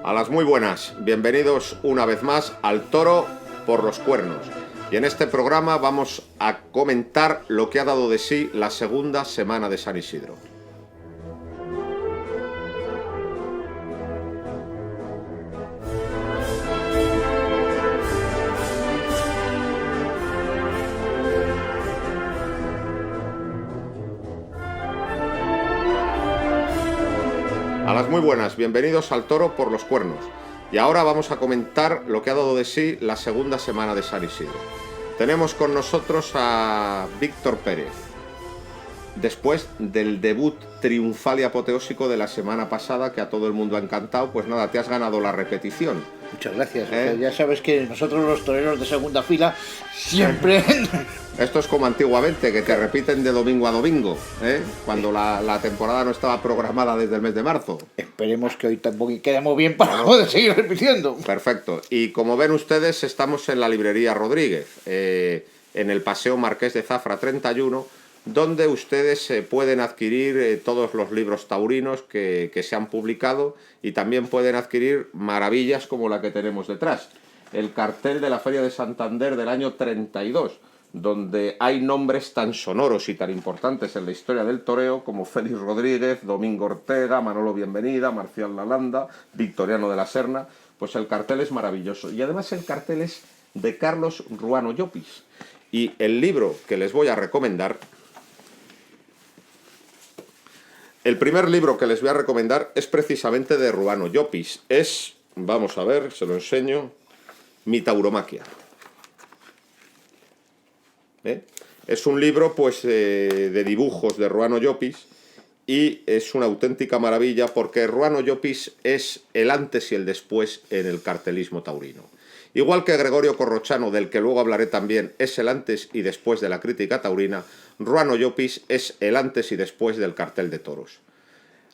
A las muy buenas, bienvenidos una vez más al Toro por los Cuernos. Y en este programa vamos a comentar lo que ha dado de sí la segunda semana de San Isidro. A las muy buenas, bienvenidos al Toro por los Cuernos. Y ahora vamos a comentar lo que ha dado de sí la segunda semana de San Isidro. Tenemos con nosotros a Víctor Pérez. Después del debut triunfal y apoteósico de la semana pasada, que a todo el mundo ha encantado, pues nada, te has ganado la repetición. Muchas gracias. Ya sabes que nosotros los toreros de segunda fila siempre... Esto es como antiguamente, que te repiten de domingo a domingo, cuando la temporada no estaba programada desde el mes de marzo. Esperemos que hoy tampoco quedemos bien para poder seguir repitiendo. Perfecto. Y como ven ustedes, estamos en la librería Rodríguez, en el Paseo Marqués de Zafra 31, donde ustedes pueden adquirir todos los libros taurinos que se han publicado y también pueden adquirir maravillas como la que tenemos detrás. El cartel de la Feria de Santander del año 32, donde hay nombres tan sonoros y tan importantes en la historia del toreo como Félix Rodríguez, Domingo Ortega, Manolo Bienvenida, Marcial Lalanda, Victoriano de la Serna. Pues el cartel es maravilloso. Y además el cartel es de Carlos Ruano Llopis. Y el libro que les voy a recomendar... El primer libro que les voy a recomendar es precisamente de Ruano Llopis. Es, vamos a ver, se lo enseño, Mi Tauromaquia. Es un libro pues de dibujos de Ruano Llopis y es una auténtica maravilla porque Ruano Llopis es el antes y el después en el cartelismo taurino. Igual que Gregorio Corrochano, del que luego hablaré también, es el antes y después de la crítica taurina, Ruano Llopis es el antes y después del cartel de toros.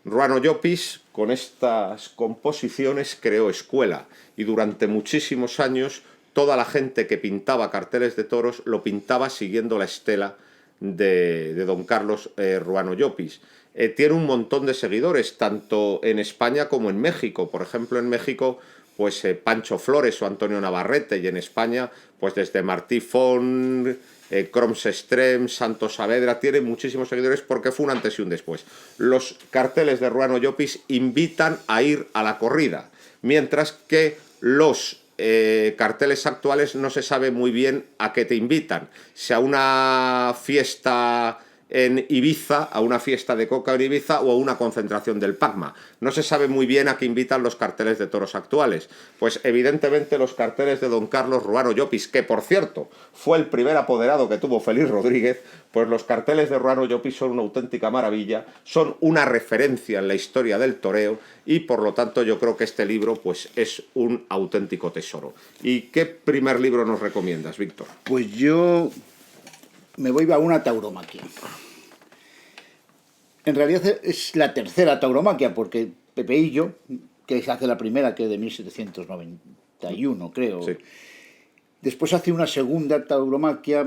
Ruano Llopis, con estas composiciones, creó escuela y durante muchísimos años toda la gente que pintaba carteles de toros lo pintaba siguiendo la estela de don Carlos Ruano Llopis. Tiene un montón de seguidores, tanto en España como en México. Por ejemplo, en México, pues Pancho Flores o Antonio Navarrete, y en España, pues desde Martí Font, Croms Extrem, Santos Saavedra, tiene muchísimos seguidores porque fue un antes y un después. Los carteles de Ruano Llopis invitan a ir a la corrida, mientras que los carteles actuales no se sabe muy bien a qué te invitan. Si a una fiesta en Ibiza, a una fiesta de coca en Ibiza o a una concentración del PACMA. No se sabe muy bien a qué invitan los carteles de toros actuales. Pues evidentemente los carteles de don Carlos Ruano Llopis, que por cierto fue el primer apoderado que tuvo Félix Rodríguez, pues los carteles de Ruano Llopis son una auténtica maravilla, son una referencia en la historia del toreo y por lo tanto yo creo que este libro pues es un auténtico tesoro. ¿Y qué primer libro nos recomiendas, Víctor? Pues yo me voy a una tauromaquia. En realidad es la tercera tauromaquia, porque Pepeillo, que se hace la primera, que es de 1791, creo. Sí. Después hace una segunda tauromaquia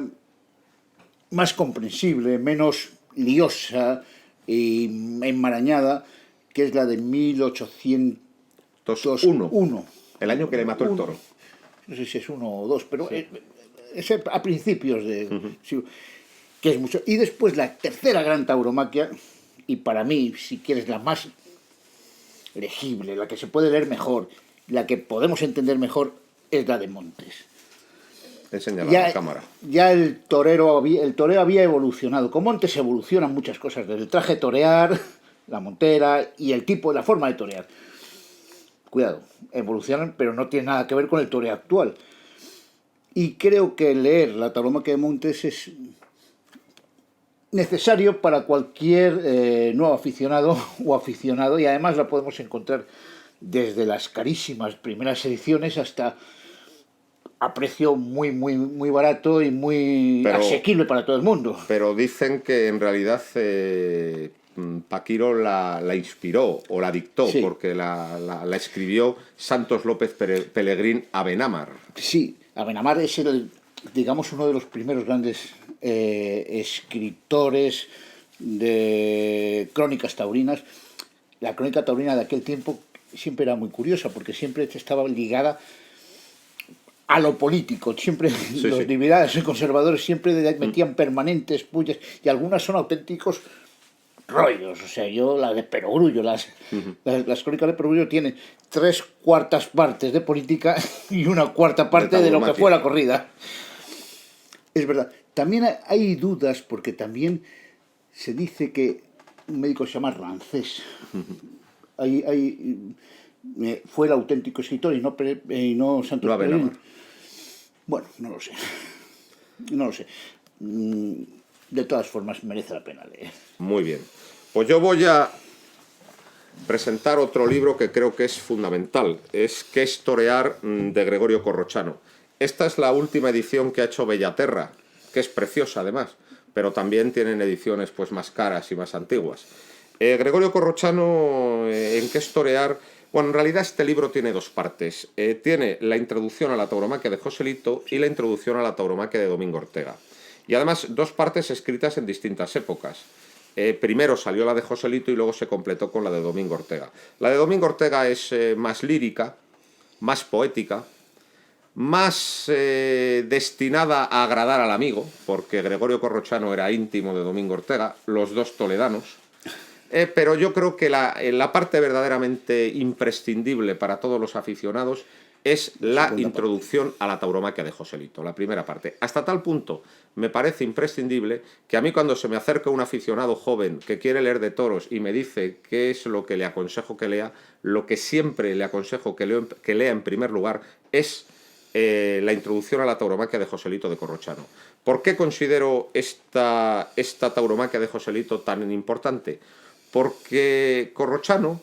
más comprensible, menos liosa y enmarañada, que es la de 1801. El año que le mató el toro. No sé si es 1 o 2, pero sí. Es a principios de... Sí, que es mucho. Y después la tercera gran tauromaquia, y para mí, si quieres, la más legible, la que se puede leer mejor, la que podemos entender mejor, es la de Montes. Enséñala a la cámara. Ya el toreo había evolucionado. Con Montes evolucionan muchas cosas, desde el traje de torear, la montera y el tipo, la forma de torear. Cuidado, evolucionan, pero no tiene nada que ver con el toreo actual. Y creo que leer la tauromaquia de Montes es necesario para cualquier nuevo aficionado o aficionado, y además la podemos encontrar desde las carísimas primeras ediciones hasta a precio muy barato y muy asequible para todo el mundo. Pero dicen que en realidad Paquiro la inspiró o la dictó, sí, porque la escribió Santos López Pelegrín Abenamar. Sí, Abenamar es digamos uno de los primeros grandes escritores de crónicas taurinas. La crónica taurina de aquel tiempo siempre era muy curiosa, porque siempre estaba ligada a lo político. Siempre los liberales y conservadores siempre metían permanentes pullas, y algunas son auténticos rollos. O sea, yo la de Perogrullo, las crónicas de Perogrullo tienen 3/4 partes de política y 1/4 parte de lo que fue la corrida. Es verdad. También hay dudas, porque también se dice que un médico se llama Rancés. Fue el auténtico escritor y no Santos Peregrino. Bueno, no lo sé. No lo sé. De todas formas, merece la pena leer. Muy bien. Pues yo voy a presentar otro libro que creo que es fundamental. Es ¿Qué es torear?, de Gregorio Corrochano. Esta es la última edición que ha hecho Bellaterra, que es preciosa además, pero también tienen ediciones pues más caras y más antiguas. Gregorio Corrochano, ¿en qué es torear? Bueno, en realidad este libro tiene dos partes. Tiene la introducción a la tauromaquia de Joselito y la introducción a la tauromaquia de Domingo Ortega. Y además dos partes escritas en distintas épocas. Primero salió la de Joselito y luego se completó con la de Domingo Ortega. La de Domingo Ortega es más lírica, más poética, más destinada a agradar al amigo, porque Gregorio Corrochano era íntimo de Domingo Ortega, los dos toledanos. Pero yo creo que la parte verdaderamente imprescindible para todos los aficionados es la introducción a la tauromaquia de Joselito, la primera parte. Hasta tal punto me parece imprescindible que a mí, cuando se me acerca un aficionado joven que quiere leer de toros y me dice qué es lo que le aconsejo que lea, lo que siempre le aconsejo que lea en primer lugar es la introducción a la tauromaquia de Joselito de Corrochano. ¿Por qué considero esta tauromaquia de Joselito tan importante? Porque Corrochano,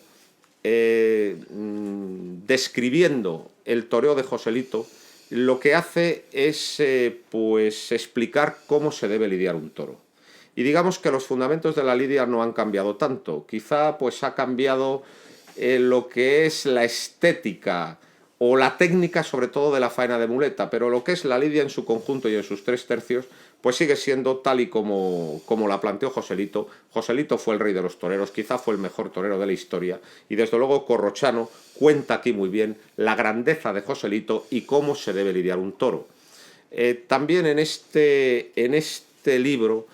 describiendo el toreo de Joselito, lo que hace es pues explicar cómo se debe lidiar un toro. Y digamos que los fundamentos de la lidia no han cambiado tanto. Quizá pues ha cambiado lo que es la estética o la técnica, sobre todo de la faena de muleta, pero lo que es la lidia en su conjunto y en sus 3/3, pues sigue siendo tal y como la planteó Joselito. Joselito fue el rey de los toreros, quizá fue el mejor torero de la historia, y desde luego Corrochano cuenta aquí muy bien la grandeza de Joselito y cómo se debe lidiar un toro. También en este libro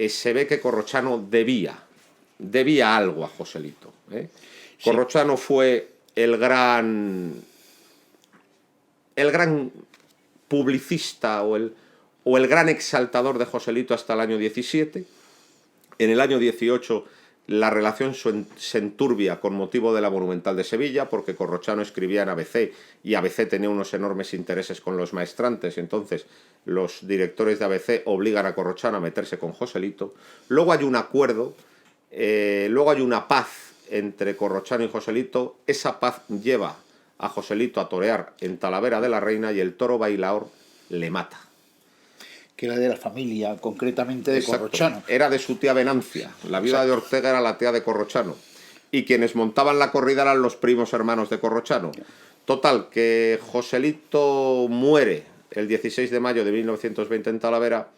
se ve que Corrochano debía algo a Joselito. Sí. Corrochano fue el gran publicista o el gran exaltador de Joselito hasta el año 17. En el año 18 la relación se enturbia con motivo de la Monumental de Sevilla, porque Corrochano escribía en ABC y ABC tenía unos enormes intereses con los maestrantes, entonces los directores de ABC obligan a Corrochano a meterse con Joselito. Luego hay un acuerdo, luego hay una paz entre Corrochano y Joselito. Esa paz lleva a Joselito a torear en Talavera de la Reina y el toro Bailaor le mata. Que era de la familia, concretamente de Exacto. Corrochano. Era de su tía Venancia. La viuda de Ortega era la tía de Corrochano. Y quienes montaban la corrida eran los primos hermanos de Corrochano. Total, que Joselito muere el 16 de mayo de 1920 en Talavera,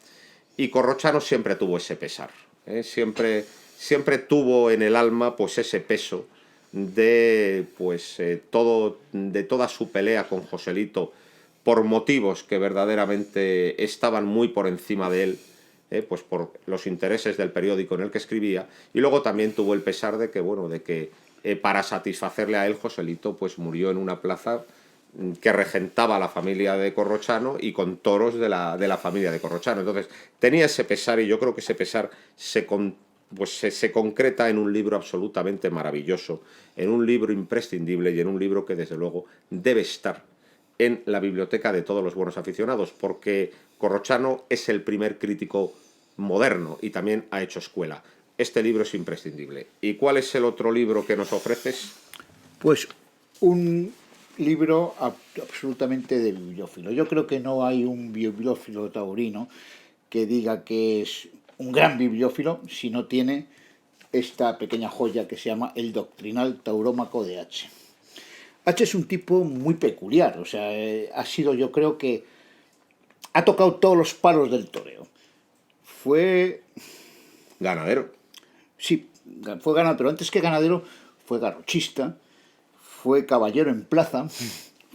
y Corrochano siempre tuvo ese pesar. Siempre tuvo en el alma pues ese peso de toda su pelea con Joselito, por motivos que verdaderamente estaban muy por encima de él, pues por los intereses del periódico en el que escribía. Y luego también tuvo el pesar de que para satisfacerle a él, Joselito pues murió en una plaza que regentaba la familia de Corrochano y con toros de la familia de Corrochano. Entonces tenía ese pesar, y yo creo que ese pesar se concreta en un libro absolutamente maravilloso, en un libro imprescindible y en un libro que desde luego debe estar en la biblioteca de todos los buenos aficionados, porque Corrochano es el primer crítico moderno y también ha hecho escuela. Este libro es imprescindible. ¿Y cuál es el otro libro que nos ofreces? Pues un libro absolutamente de bibliófilo. Yo creo que no hay un bibliófilo taurino que diga que es un gran bibliófilo si no tiene esta pequeña joya que se llama El Doctrinal Taurómaco de H. H es un tipo muy peculiar, o sea, ha sido, yo creo que ha tocado todos los palos del toreo. Fue ganadero. Sí, fue ganadero, pero antes que ganadero fue garrochista, fue caballero en plaza.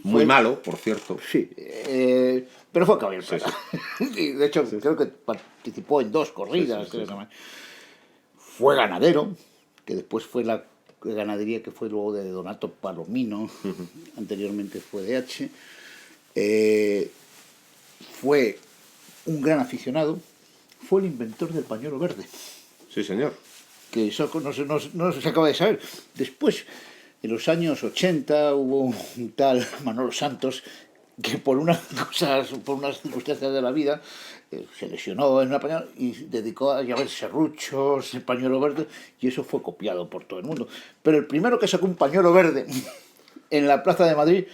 Muy malo, por cierto. Sí, pero fue caballero en Sí, plaza. Sí, de hecho, creo que participó en 2 corridas. Sí, sí, creo que fue ganadero, que después fue la ganadería que fue luego de Donato Palomino, anteriormente fue de H. Fue un gran aficionado, fue el inventor del pañuelo verde. Sí, señor. Que eso no se acaba de saber. Después, en los años 80, hubo un tal Manolo Santos que por unas circunstancias de la vida se lesionó en una pañuelo y dedicó a llevar serruchos, el pañuelo verde, y eso fue copiado por todo el mundo. Pero el primero que sacó un pañuelo verde en la Plaza de Madrid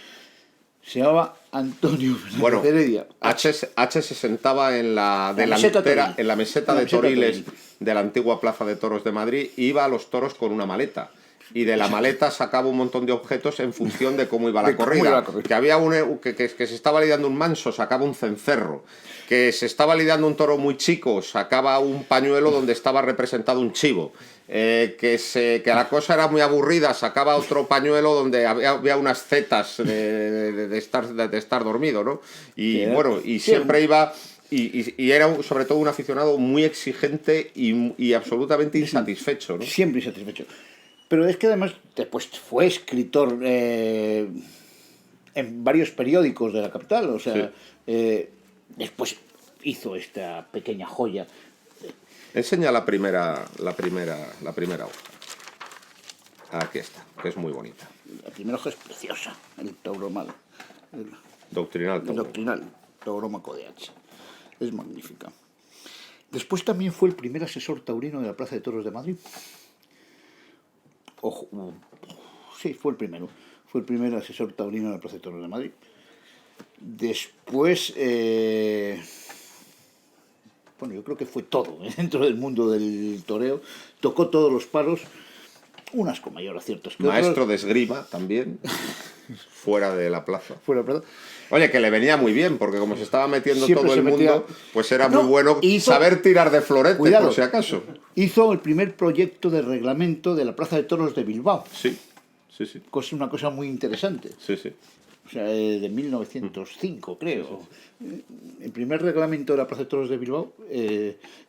se llamaba Antonio Fernández Heredia. H se sentaba en la delantera, en la meseta de Toriles de la antigua Plaza de Toros de Madrid, iba a los toros con una maleta. Y de la maleta sacaba un montón de objetos en función de cómo iba la corrida. Que había que se estaba lidiando un manso, sacaba un cencerro. Que se estaba lidiando un toro muy chico, sacaba un pañuelo donde estaba representado un chivo. Que la cosa era muy aburrida, sacaba otro pañuelo donde había unas zetas de estar dormido, ¿no? Y bueno, y siempre iba... Y era sobre todo un aficionado muy exigente y absolutamente insatisfecho, ¿no? Siempre insatisfecho. Pero es que además después fue escritor en varios periódicos de la capital, o sea, sí. Después hizo esta pequeña joya. Enseña la primera hoja. Aquí está, que es muy bonita. La primera hoja es preciosa, el tauromado. Doctrinal tauro. Doctrinal, taurómaco de H. Es magnífica. Después también fue el primer asesor taurino de la Plaza de Toros de Madrid. Sí, fue el primero. Fue el primer asesor taurino de la Plaza de Toros de Madrid. Después, bueno, yo creo que fue todo dentro del mundo del toreo. Tocó todos los palos, unas con mayor aciertos que Maestro otros. de esgrima también, fuera de la plaza. Fuera de la plaza. Oye, que le venía muy bien, porque como se estaba metiendo todo el mundo, pues era muy bueno saber tirar de florete, por si acaso. Hizo el primer proyecto de reglamento de la Plaza de Toros de Bilbao. Sí. Una cosa muy interesante. Sí. O sea, de 1905, creo. El primer reglamento de la Plaza de Toros de Bilbao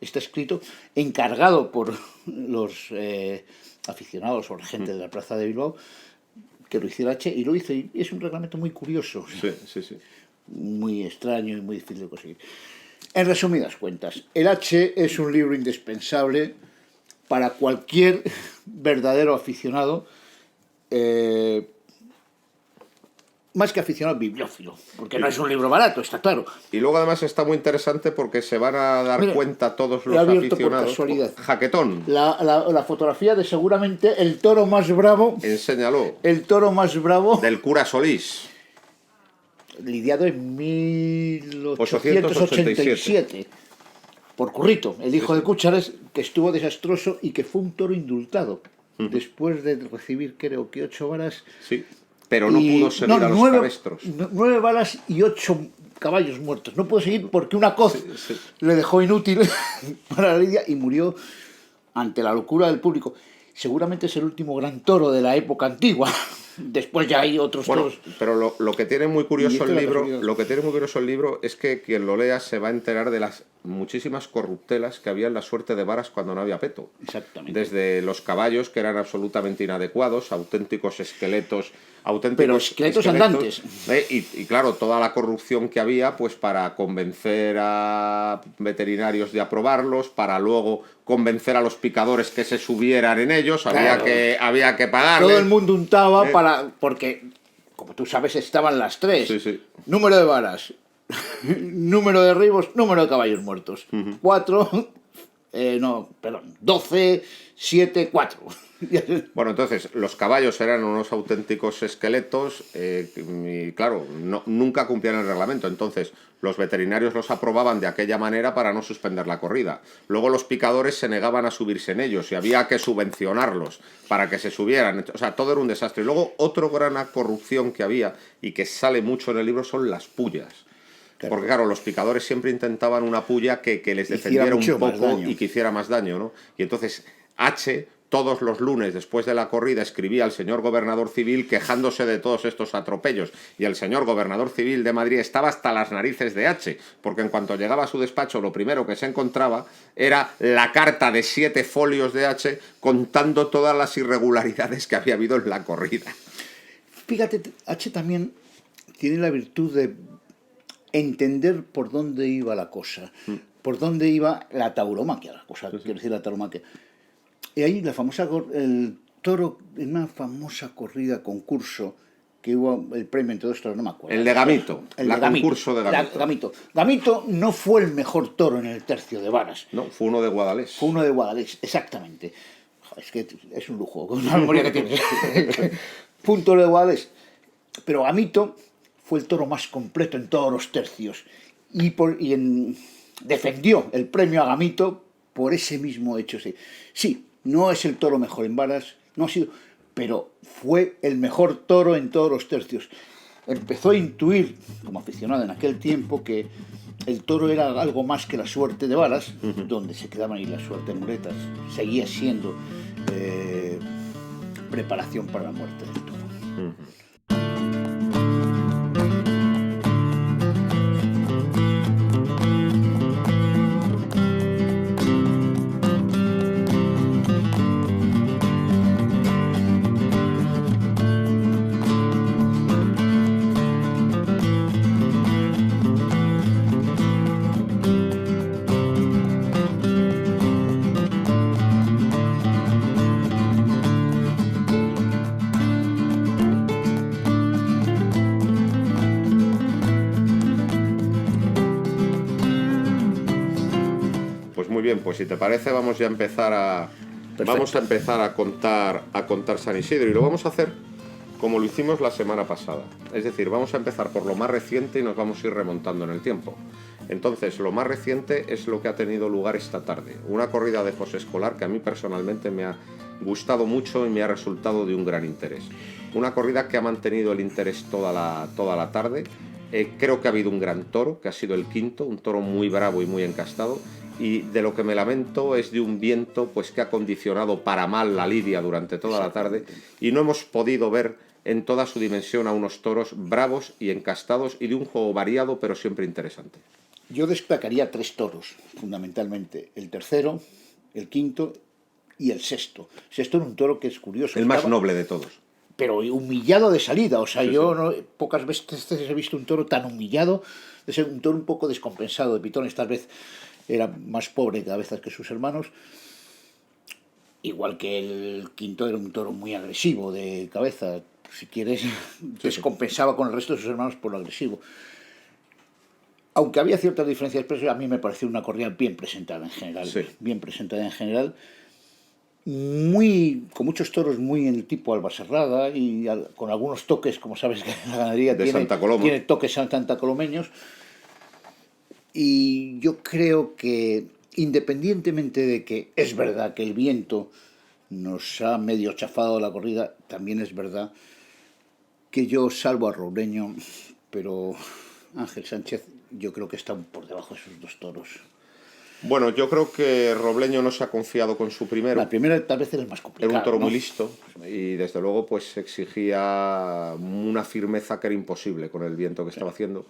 está escrito, encargado por los aficionados o la gente de la Plaza de Bilbao, que lo hiciera H, y lo hizo, y es un reglamento muy curioso. Sí. Muy extraño y muy difícil de conseguir. En resumidas cuentas, el H es un libro indispensable para cualquier verdadero aficionado, más que aficionado, bibliófilo, porque no es un libro barato, está claro. Y luego además está muy interesante porque se van a dar cuenta todos los aficionados. Jaquetón. La fotografía de seguramente el toro más bravo. Enséñalo. El toro más bravo. Del cura Solís. Lidiado en 1887. Por Currito, el hijo de Cúchares, que estuvo desastroso y que fue un toro indultado. Después de recibir, creo que 8 varas. Sí. Pero no pudo seguir a los cabestros. 9 balas y 8 caballos muertos. No pudo seguir porque una coz le dejó inútil para la lidia y murió ante la locura del público. Seguramente es el último gran toro de la época antigua. Después ya hay otros toros. Pero lo que tiene muy curioso el libro, es que quien lo lea se va a enterar de las muchísimas corruptelas que había en la suerte de varas cuando no había peto. Exactamente. Desde los caballos, que eran absolutamente inadecuados, auténticos esqueletos. Pero esqueletos andantes. Y claro, toda la corrupción que había, pues para convencer a veterinarios de aprobarlos, para luego convencer a los picadores que se subieran en ellos, había que pagarles. Todo el mundo untaba porque, como tú sabes, estaban las 3. Sí. Número de varas, número de derribos, número de caballos muertos. 12, 7, 4. Bueno, entonces, los caballos eran unos auténticos esqueletos y, claro, nunca cumplían el reglamento. Entonces, los veterinarios los aprobaban de aquella manera para no suspender la corrida. Luego los picadores se negaban a subirse en ellos y había que subvencionarlos para que se subieran. O sea, todo era un desastre. Y luego, otra gran corrupción que había y que sale mucho en el libro son las pullas. Claro. Porque, claro, los picadores siempre intentaban una pulla que les defendiera un poco y que hiciera más daño, ¿no? Y entonces H todos los lunes después de la corrida escribía al señor gobernador civil quejándose de todos estos atropellos, y el señor gobernador civil de Madrid estaba hasta las narices de H, porque en cuanto llegaba a su despacho lo primero que se encontraba era la carta de 7 folios de H contando todas las irregularidades que había habido en la corrida. Fíjate, H también tiene la virtud de entender por dónde iba la cosa, por dónde iba la tauromaquia, quiero decir la tauromaquia. Y ahí el toro, en una famosa corrida concurso, que hubo el premio entre dos toros, no me acuerdo. El de Gamito, concurso de Gamito. Gamito no fue el mejor toro en el tercio de varas. No, fue uno de Guadalés. Fue uno de Guadalés, exactamente. Es que es un lujo, con la memoria que tiene. Fue un toro de Guadalés. Pero Gamito fue el toro más completo en todos los tercios. Defendió el premio a Gamito por ese mismo hecho. Sí, no es el toro mejor en varas, no ha sido, pero fue el mejor toro en todos los tercios. Empezó a intuir, como aficionado en aquel tiempo, que el toro era algo más que la suerte de varas, donde se quedaban ahí la suerte de muletas. Seguía siendo preparación para la muerte del toro. Muy bien, pues si te parece vamos ya a empezar a contar San Isidro, y lo vamos a hacer como lo hicimos la semana pasada. Es decir, vamos a empezar por lo más reciente y nos vamos a ir remontando en el tiempo. Entonces, lo más reciente es lo que ha tenido lugar esta tarde. Una corrida de José Escolar que a mí personalmente me ha gustado mucho y me ha resultado de un gran interés. Una corrida que ha mantenido el interés toda la tarde. Creo que ha habido un gran toro, que ha sido el quinto, un toro muy bravo y muy encastado. Y de lo que me lamento es de un viento pues que ha condicionado para mal la lidia durante toda la tarde, y no hemos podido ver en toda su dimensión a unos toros bravos y encastados y de un juego variado pero siempre interesante. Yo destacaría 3 toros, fundamentalmente. El tercero, el quinto y el sexto. El sexto era un toro que es curioso. El más noble de todos. Pero humillado de salida. O sea, No, pocas veces he visto un toro tan humillado. Es un toro un poco descompensado de pitones, tal vez. Era más pobre cada vez que sus hermanos, igual que el quinto era un toro muy agresivo de cabeza, si quieres, descompensaba con el resto de sus hermanos por lo agresivo. Aunque había ciertas diferencias, pero a mí me pareció una corrida bien presentada en general, con muchos toros muy en el tipo albaserrada y con algunos toques, como sabes que la ganadería tiene toques santacolomeños. Y yo creo que, independientemente de que es verdad que el viento nos ha medio chafado la corrida, también es verdad que yo salvo a Robleño, pero Ángel Sánchez yo creo que está por debajo de esos 2 toros. Bueno, yo creo que Robleño no se ha confiado con su primero. La primera tal vez era el más complicado. Era un toro muy listo y desde luego pues exigía una firmeza que era imposible con el viento que estaba haciendo.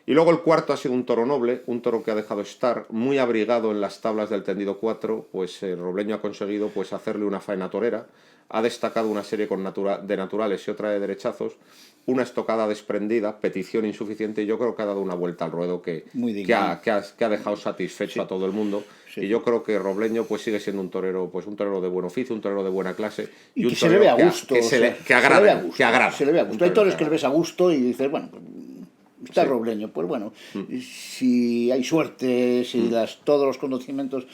Y luego el cuarto ha sido un toro noble, un toro que ha dejado estar muy abrigado en las tablas del tendido 4, pues Robleño ha conseguido pues hacerle una faena torera, ha dejado una serie de naturales y otra de derechazos, una estocada desprendida, petición insuficiente, y yo creo que ha dado una vuelta al ruedo que ha dejado satisfecho a todo el mundo. Y yo creo que Robleño pues sigue siendo un torero de buen oficio, un torero de buena clase y que se le ve a gusto, que agrada. Se le ve a gusto. Hay toros que le ves a gusto y dices, bueno, está Robleño, pues bueno, si hay suerte, si todos los conocimientos,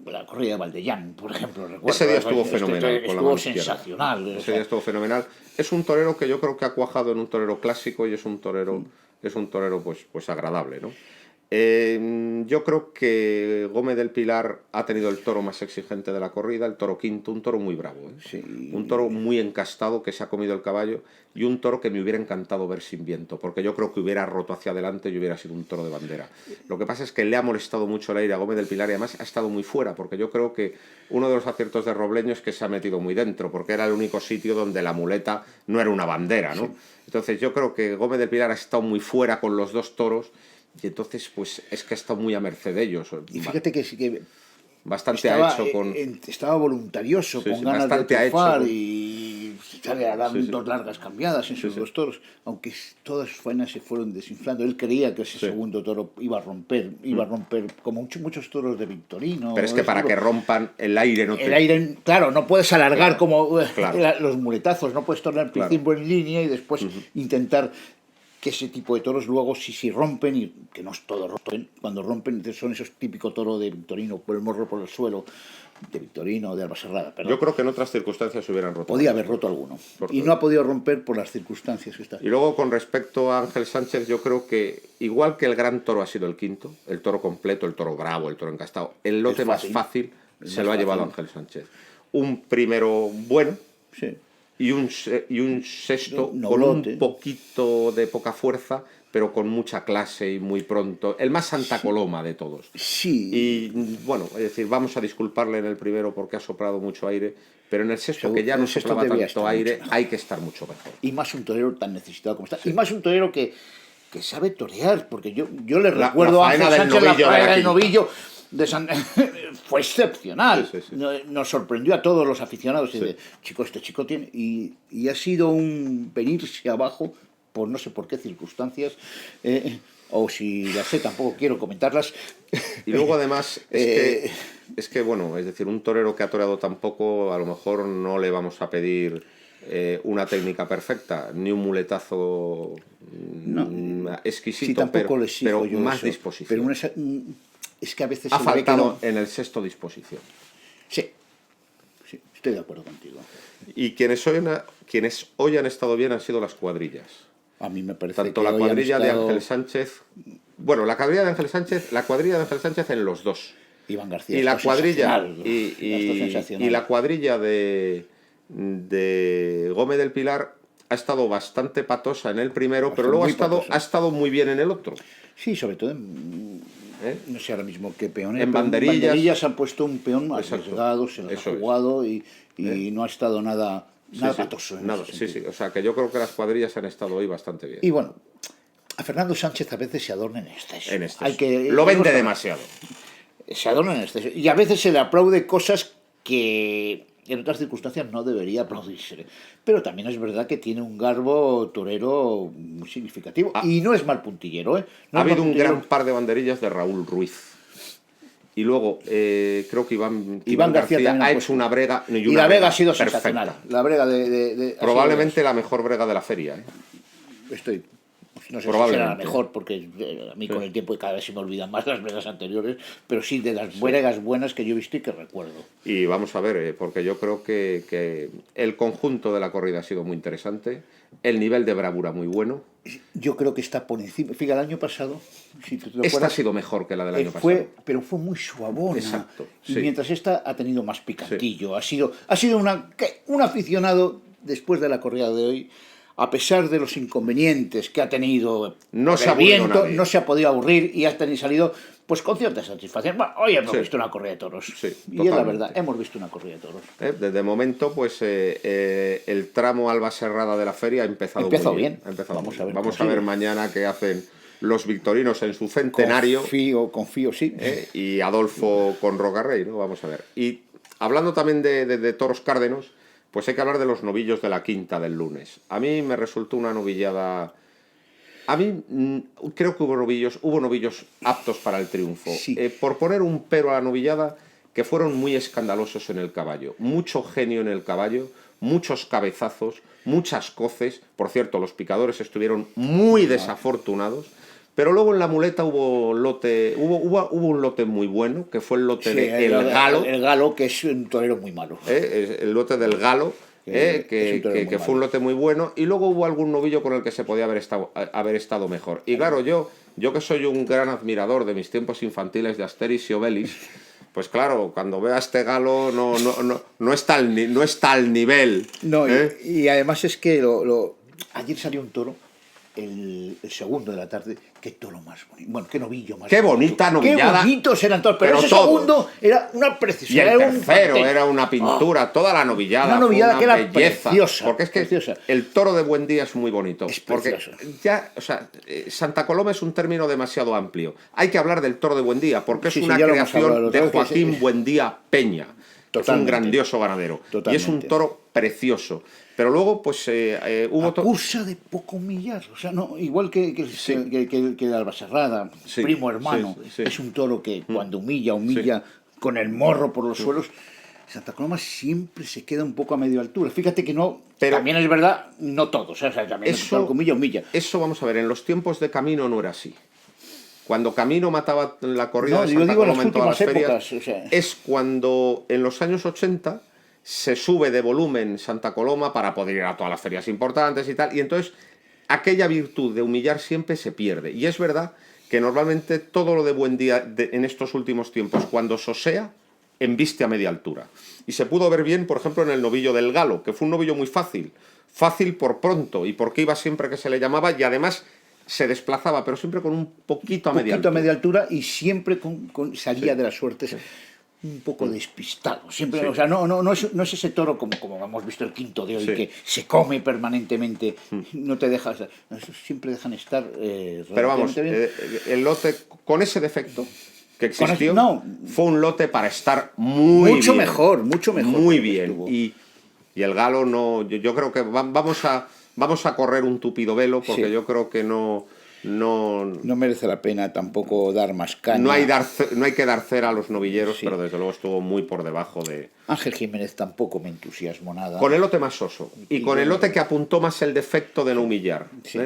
la corrida de Valdellán, por ejemplo, recuerdo. Ese día estuvo fenomenal. Estuvo sensacional. Ese día estuvo fenomenal. Es un torero que yo creo que ha cuajado en un torero clásico y es un torero pues agradable, ¿no? Yo creo que Gómez del Pilar ha tenido el toro más exigente de la corrida, el toro quinto, un toro muy bravo, ¿eh? Sí. Un toro muy encastado que se ha comido el caballo y un toro que me hubiera encantado ver sin viento, porque yo creo que hubiera roto hacia adelante y hubiera sido un toro de bandera. Lo que pasa es que le ha molestado mucho el aire a Gómez del Pilar y además ha estado muy fuera, porque yo creo que uno de los aciertos de Robleño es que se ha metido muy dentro, porque era el único sitio donde la muleta no era una bandera, ¿no? Sí. Entonces yo creo que Gómez del Pilar ha estado muy fuera con los dos toros. Y entonces, pues es que ha estado muy a merced de ellos. Y fíjate que sí que bastante ha hecho con... estaba voluntarioso, sí, con sí, ganas de triunfar con... y sale a dar sí, sí. dos largas cambiadas en sus dos toros, aunque todas sus faenas se fueron desinflando. Él creía que ese segundo toro iba a romper como muchos toros de Victorino. Pero es que para que rompan el aire no te... El aire, claro, no puedes alargar como claro. los muletazos, no puedes tornar al principio en línea y después intentar que ese tipo de toros luego si rompen, y que no todos rompen, cuando rompen son esos típicos toros de Victorino, por el morro por el suelo, de Victorino, de Albaserrada. Yo creo que en otras circunstancias se hubieran roto. Podía haber roto alguno. Y no ha podido romper por las circunstancias que está. Y luego con respecto a Ángel Sánchez, yo creo que igual que el gran toro ha sido el quinto, el toro completo, el toro bravo, el toro encastado, el lote más fácil se lo ha llevado Ángel Sánchez. Un primero bueno. Sí. Y un sexto con un poquito de poca fuerza, pero con mucha clase y muy pronto. El más Santa Coloma de todos. Sí. Y bueno, es decir, vamos a disculparle en el primero porque ha soplado mucho aire, pero en el sexto, que ya no soplaba tanto aire, hay que estar mucho mejor. Y más un torero tan necesitado como está. Sí. Y más un torero que sabe torear, porque yo le recuerdo a Ángel Sánchez la faena del novillo. Fue excepcional. Sí. Nos sorprendió a todos los aficionados. Sí. Este chico tiene. Y ha sido un venirse abajo por no sé por qué circunstancias. O si las sé, tampoco quiero comentarlas. Y luego, además, es que, bueno, es decir, un torero que ha toreado tan poco, a lo mejor no le vamos a pedir una técnica perfecta, ni un muletazo exquisito, sí, pero más eso, disposición. Pero es que a veces ha faltado en el sexto disposición. Sí, estoy de acuerdo contigo. Y quienes hoy han estado bien han sido las cuadrillas. A mí me parece tanto que la cuadrilla de Ángel Sánchez, bueno, la cuadrilla de Ángel Sánchez en los dos. Iván García. Y la cuadrilla y la cuadrilla de Gómez del Pilar ha estado bastante patosa en el primero, pero luego ha estado muy bien en el otro. Sí, sobre todo no sé ahora mismo qué peones. En banderillas han puesto un peón arriesgado, se lo ha jugado y no ha estado nada patoso. Sí, o sea que yo creo que las cuadrillas han estado hoy bastante bien. Y bueno, a Fernando Sánchez a veces se adorna en exceso. Lo vende demasiado. Se adorna en exceso. Y a veces se le aplaude cosas que en otras circunstancias no debería aplaudirse. Pero también es verdad que tiene un garbo torero muy significativo. Y no es mal puntillero. Ha habido un gran par de banderillas de Raúl Ruiz. Y luego creo que Iván García ha hecho una brega. Y la brega ha sido sensacional. La brega probablemente la mejor brega de la feria. No sé si será la mejor, porque a mí con el tiempo cada vez se me olvidan más las bregas anteriores, pero sí de las bregas buenas que yo he visto y que recuerdo. Y vamos a ver, porque yo creo que el conjunto de la corrida ha sido muy interesante, el nivel de bravura muy bueno. Yo creo que está por encima. Fíjate, el año pasado, si te acuerdas, esta ha sido mejor que la del año pasado. Pero fue muy suavona. Exacto. Y mientras esta ha tenido más picantillo. Sí. Ha sido un aficionado, después de la corrida de hoy, a pesar de los inconvenientes que ha tenido no se ha podido aburrir y ha salido pues con cierta satisfacción. Bueno, hoy hemos visto una corrida de toros. Sí, y es la verdad, hemos visto una corrida de toros. Desde momento, pues el tramo Albaserrada de la feria ha empezado muy bien. Vamos a ver mañana qué hacen los victorinos en su centenario. Confío, sí. Y Adolfo con Rocarrey, ¿no? Vamos a ver. Y hablando también de toros cárdenos, pues hay que hablar de los novillos de la quinta del lunes. A mí me resultó una novillada... A mí creo que hubo novillos aptos para el triunfo. Sí. Por poner un pero a la novillada, que fueron muy escandalosos en el caballo. Mucho genio en el caballo, muchos cabezazos, muchas coces. Por cierto, los picadores estuvieron muy desafortunados. Pero luego en la muleta hubo un lote muy bueno, que fue el lote de El Galo. El Galo, que es un torero muy malo. El lote del Galo, que fue un lote muy bueno, y luego hubo algún novillo con el que se podía haber estado mejor. Y claro, yo que soy un gran admirador de mis tiempos infantiles de Asterix y Obelix, pues claro, cuando veo a este galo no está al nivel. No, y además es que ayer salió un toro, el segundo de la tarde, qué toro más bonito. Bueno, qué novillo más Qué bonito. bonita novillada. Qué bonitos eran todos, pero ese todos. segundo era una preciosidad. Y el era tercero un era una pintura, toda la novillada. Una novillada fue que una era belleza. preciosa. Porque es que preciosa. el toro de Buendía es muy bonito. Es porque precioso. ya, o sea, Santa Coloma es un término demasiado amplio. Hay que hablar del toro de Buendía, porque Sí, es sí, una ya lo hemos hablado, creación lo de tengo que Joaquín decir. Buendía Peña. Que es un Totalmente. grandioso ganadero. Totalmente. Y es un toro precioso. Pero luego, pues hubo... Cursa de poco millar, o sea, no, igual que el Albaserrada, Sí, primo hermano, sí, sí. es un toro que cuando humilla con el morro por los suelos. Santa Coloma siempre se queda un poco a medio altura. Fíjate que no, Pero también es verdad, no todos, o sea, también eso, el que humilla. Eso vamos a ver, en los tiempos de Camino no era así. Cuando Camino mataba la corrida No, de yo Santa digo en las Coloma en todas las últimas ferias, épocas, o sea. es cuando en los años 80 se sube de volumen Santa Coloma para poder ir a todas las ferias importantes y tal, y entonces aquella virtud de humillar siempre se pierde. Y es verdad que normalmente todo lo de Buendía en estos últimos tiempos, cuando sosea, embiste a media altura. Y se pudo ver bien, por ejemplo, en el novillo del Galo, que fue un novillo muy fácil. Fácil por pronto, y porque iba siempre que se le llamaba, y además se desplazaba, pero siempre con un poquito a media altura y siempre salía de las suertes un poco despistado. Siempre, o sea, no es ese toro como hemos visto el quinto de hoy, que se come permanentemente, no te dejas, siempre dejan estar pero vamos, bien. El lote con ese defecto que existió fue un lote para estar mucho mejor. Muy bien. Y el Galo no, yo creo que vamos a correr un tupido velo, porque yo creo que no merece la pena tampoco dar más caña. No hay que dar cera a los novilleros, pero desde luego estuvo muy por debajo de... Ángel Jiménez tampoco me entusiasmó nada. Con el lote más soso. Y con el lote que apuntó más el defecto de no humillar. Sí.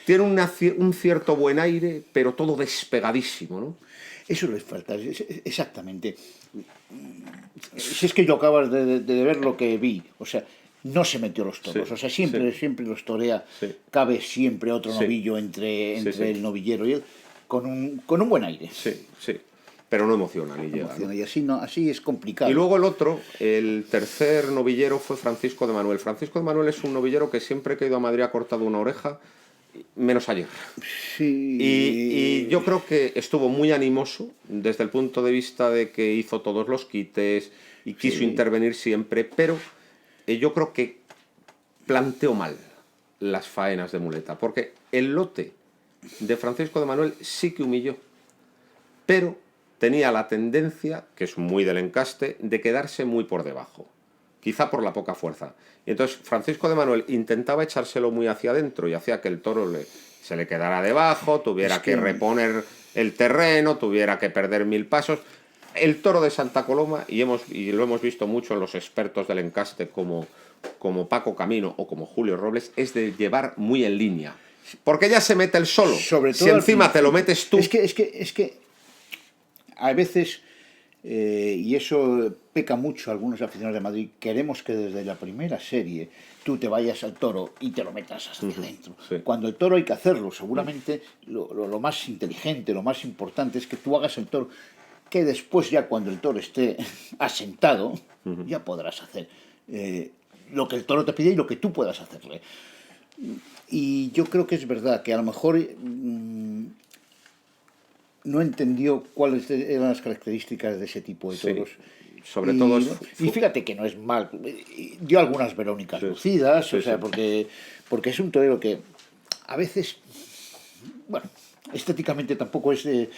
Tiene un cierto buen aire, pero todo despegadísimo, ¿no? Eso les falta, exactamente. Si es que yo acabas de ver lo que vi, o sea, no se metió los toros, o sea, siempre los torea, cabe siempre otro novillo entre el novillero y él, con un buen aire. Sí, pero no emociona ni llega. ¿No? Y así es complicado. Y luego el tercer novillero fue Francisco de Manuel. Francisco de Manuel es un novillero que siempre que ha ido a Madrid ha cortado una oreja, menos ayer. Sí. Y yo creo que estuvo muy animoso desde el punto de vista de que hizo todos los quites y quiso intervenir siempre, pero yo creo que planteó mal las faenas de muleta, porque el lote de Francisco de Manuel sí que humilló, pero tenía la tendencia, que es muy del encaste, de quedarse muy por debajo, quizá por la poca fuerza. Y entonces Francisco de Manuel intentaba echárselo muy hacia adentro y hacía que el toro se le quedara debajo, tuviera que reponer el terreno, tuviera que perder 1000 pasos. El toro de Santa Coloma, y lo hemos visto mucho en los expertos del encaste como Paco Camino o como Julio Robles, es de llevar muy en línea. Porque ya se mete el solo. Sobre todo si encima te lo metes tú... Es que a veces, y eso peca mucho a algunos aficionados de Madrid, queremos que desde la primera serie tú te vayas al toro y te lo metas hacia adentro. Cuando el toro hay que hacerlo, seguramente lo más inteligente, lo más importante es que tú hagas el toro, que después ya cuando el toro esté asentado, ya podrás hacer lo que el toro te pide y lo que tú puedas hacerle. Y yo creo que es verdad que a lo mejor no entendió cuáles eran las características de ese tipo de toros. Sobre todo y fíjate que no es mal, dio algunas verónicas lucidas, o sea, porque es un torero que a veces, bueno, estéticamente tampoco es el...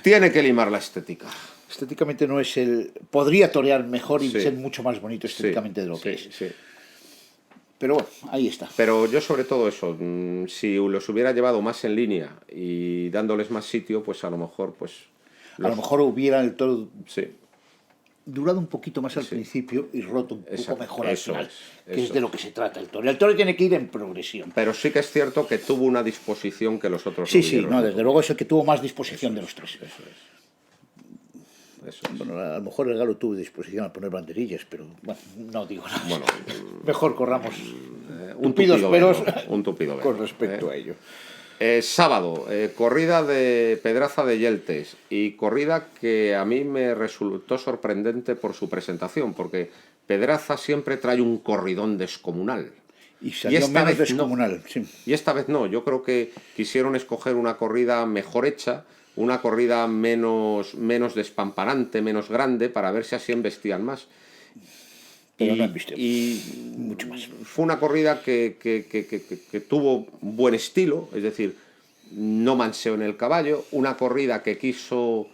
Tiene que limar la estética. Estéticamente no es el... Podría torear mejor y ser mucho más bonito estéticamente de lo que es. Pero bueno, ahí está. Pero yo sobre todo eso, si los hubiera llevado más en línea y dándoles más sitio, pues a lo mejor... A lo mejor hubiera el toro durado un poquito más al principio y roto un poco mejor al final, que es de lo que se trata el toro. El toro tiene que ir en progresión. Pero sí que es cierto que tuvo una disposición que los otros no. Desde luego es el que tuvo más disposición de los tres. Eso es. Bueno, a lo mejor el Galo tuvo disposición a poner banderillas, pero bueno, no digo nada. Bueno, Mejor corramos un tupidos tupido pelos velo, un tupido con velo, respecto a ello. Sábado, corrida de Pedraza de Yeltes, y corrida que a mí me resultó sorprendente por su presentación, porque Pedraza siempre trae un corridón descomunal. Y salió esta menos vez no. descomunal, sí. Y esta vez no, yo creo que quisieron escoger una corrida mejor hecha, una corrida menos despampanante, menos grande, para ver si así embestían más. Pero no embestió y mucho más. Fue una corrida que tuvo buen estilo, es decir, no manseó en el caballo, una corrida que quiso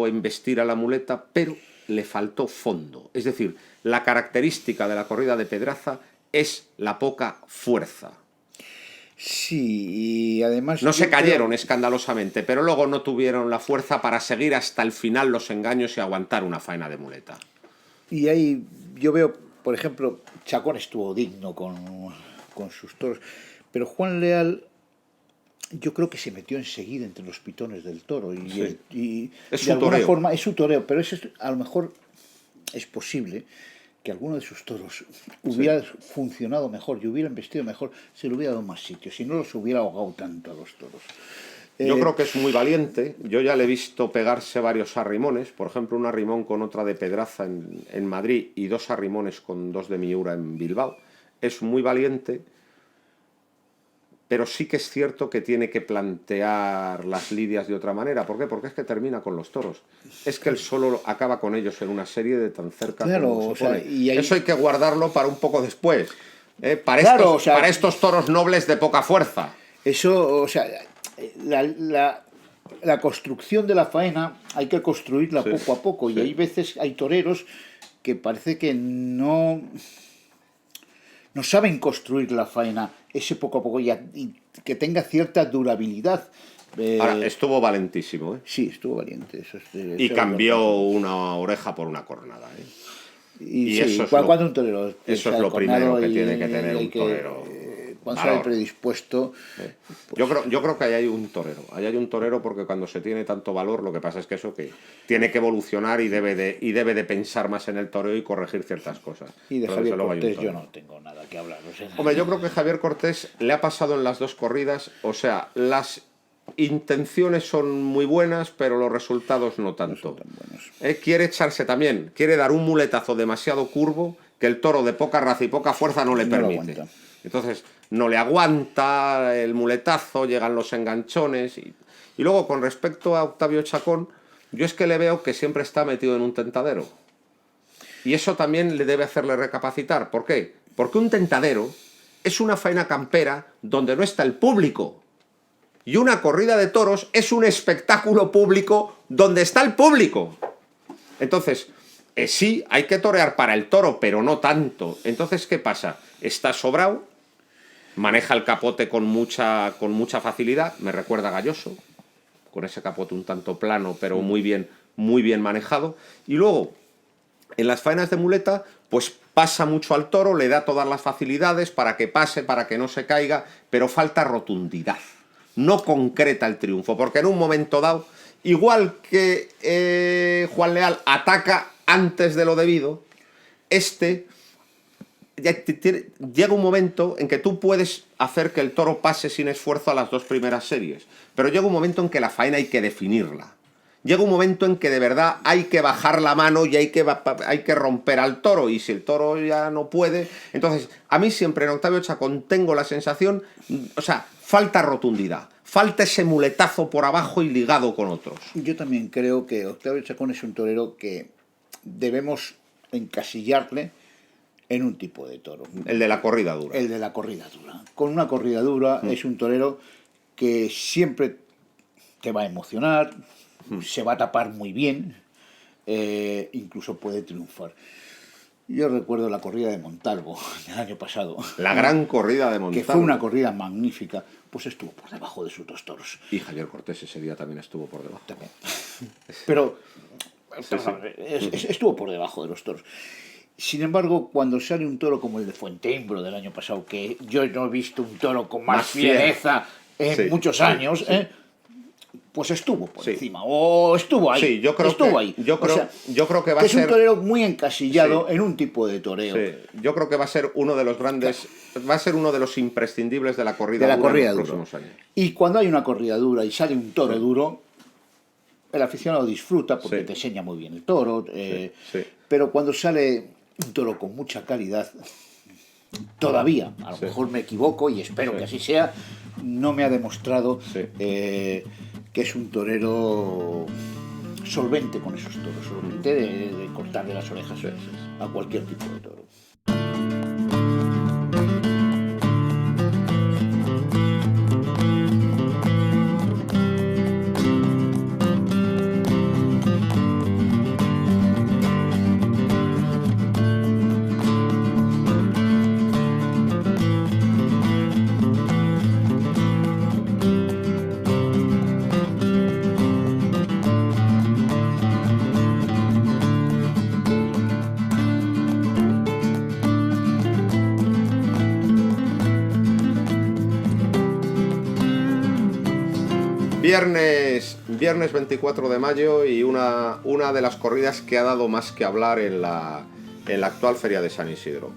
embestir a la muleta, pero le faltó fondo. Es decir, la característica de la corrida de Pedraza es la poca fuerza. Sí, y además... No se cayeron escandalosamente, pero luego no tuvieron la fuerza para seguir hasta el final los engaños y aguantar una faena de muleta. Y ahí yo veo, por ejemplo, Chacón estuvo digno con sus toros, pero Juan Leal yo creo que se metió enseguida entre los pitones del toro y es de alguna toreo. forma es su toreo, pero eso a lo mejor es posible que alguno de sus toros hubiera funcionado mejor y hubiera vestido mejor, se le hubiera dado más sitio, si no los hubiera ahogado tanto a los toros. Yo creo que es muy valiente. Yo ya le he visto pegarse varios arrimones, por ejemplo un arrimón con otra de Pedraza en Madrid y dos arrimones con dos de Miura en Bilbao. Es muy valiente, pero sí que es cierto que tiene que plantear las lidias de otra manera. ¿Por qué? Porque es que termina con los toros. Es que él solo acaba con ellos en una serie de tan cerca como se pone. Y ahí... Eso hay que guardarlo para un poco después. Para estos toros nobles de poca fuerza. Eso, o sea, la construcción de la faena hay que construirla poco a poco, y hay veces, hay toreros que parece que no saben construir la faena ese poco a poco y que tenga cierta durabilidad. Ahora, estuvo valentísimo, ¿eh? Sí, estuvo valiente. Y cambió una oreja por una cornada, ¿eh? Y sí, eso es cuando un torero... Eso es lo primero que tiene que tener un torero. Cuando sale predispuesto... Pues... Yo creo que ahí hay un torero, porque cuando se tiene tanto valor, lo que pasa es que eso que tiene que evolucionar y debe de pensar más en el toreo y corregir ciertas cosas. Y de Javier Cortés yo no tengo nada que hablar. O sea... Hombre, yo creo que Javier Cortés le ha pasado en las dos corridas, o sea, las intenciones son muy buenas, pero los resultados no tanto. Quiere echarse también, quiere dar un muletazo demasiado curvo que el toro de poca raza y poca fuerza no le permite. Entonces, no le aguanta el muletazo, llegan los enganchones. Y luego, con respecto a Octavio Chacón, yo es que le veo que siempre está metido en un tentadero. Y eso también le debe hacerle recapacitar. ¿Por qué? Porque un tentadero es una faena campera donde no está el público. Y una corrida de toros es un espectáculo público donde está el público. Entonces, sí, hay que torear para el toro, pero no tanto. Entonces, ¿qué pasa? Está sobrado, maneja el capote con mucha facilidad, me recuerda a Galloso, con ese capote un tanto plano, pero muy bien manejado. Y luego, en las faenas de muleta, pues pasa mucho al toro, le da todas las facilidades para que pase, para que no se caiga, pero falta rotundidad. No concreta el triunfo, porque en un momento dado, igual que Juan Leal ataca antes de lo debido, llega un momento en que tú puedes hacer que el toro pase sin esfuerzo a las dos primeras series, pero llega un momento en que la faena hay que definirla. Llega un momento en que de verdad hay que bajar la mano y hay que romper al toro, y si el toro ya no puede... Entonces, a mí siempre en Octavio Chacón tengo la sensación, o sea, falta rotundidad, falta ese muletazo por abajo y ligado con otros. Yo también creo que Octavio Chacón es un torero que debemos encasillarle en un tipo de toro. El de la corrida dura. El de la corrida dura. Con una corrida dura es un torero que siempre te va a emocionar, se va a tapar muy bien, incluso puede triunfar. Yo recuerdo la corrida de Montalvo del año pasado. La gran corrida de Montalvo. Que fue una corrida magnífica, pues estuvo por debajo de sus dos toros. Y Javier Cortés ese día también estuvo por debajo. También. Pero estuvo por debajo de los toros. Sin embargo, cuando sale un toro como el de Fuenteimbro del año pasado, que yo no he visto un toro con más fiereza en muchos años, pues estuvo por Sí. encima, o estuvo ahí. Sí, yo creo estuvo que, ahí. yo O creo, sea, yo creo que va que a es un ser... torero muy encasillado Sí. en un tipo de toreo. Sí, yo creo que va a ser uno de los grandes, va a ser uno de los imprescindibles de la corrida De la dura corrida en los duro. próximos años. Y cuando hay una corrida dura y sale un toro Sí. duro, el aficionado disfruta porque Sí. te enseña muy bien el toro. Sí. Pero cuando sale un toro con mucha calidad, todavía, a lo Sí. mejor me equivoco y espero Sí. que así sea, no me ha demostrado Sí. que es un torero solvente con esos toros, solvente de cortarle las orejas Sí, sí. a cualquier tipo de toro. Viernes 24 de mayo y una de las corridas que ha dado más que hablar en la actual Feria de San Isidro.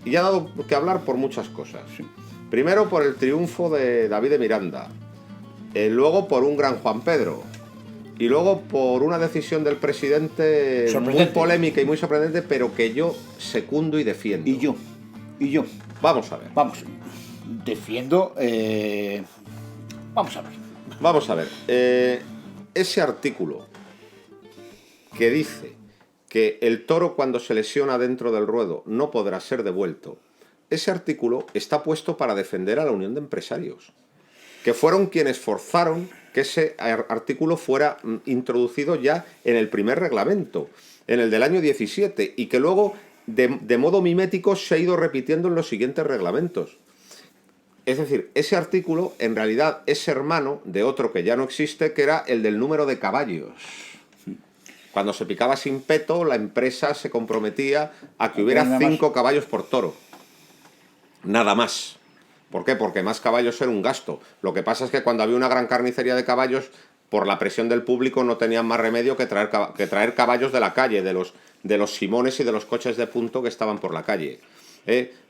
Y ha dado que hablar por muchas cosas. Primero por el triunfo de David de Miranda, luego por un gran Juan Pedro, y luego por una decisión del presidente muy polémica y muy sorprendente, pero que yo secundo y defiendo. Y yo. Vamos a ver. Vamos, defiendo... vamos a ver. Vamos a ver. Ese artículo que dice que el toro cuando se lesiona dentro del ruedo no podrá ser devuelto, ese artículo está puesto para defender a la Unión de Empresarios, que fueron quienes forzaron que ese artículo fuera introducido ya en el primer reglamento, en el del año 17, y que luego de modo mimético se ha ido repitiendo en los siguientes reglamentos. Es decir, ese artículo en realidad es hermano de otro que ya no existe, que era el del número de caballos. Cuando se picaba sin peto, la empresa se comprometía a que hubiera 5 caballos por toro. Nada más. ¿Por qué? Porque más caballos era un gasto. Lo que pasa es que cuando había una gran carnicería de caballos, por la presión del público no tenían más remedio que traer caballos de la calle, de los simones y de los coches de punto que estaban por la calle.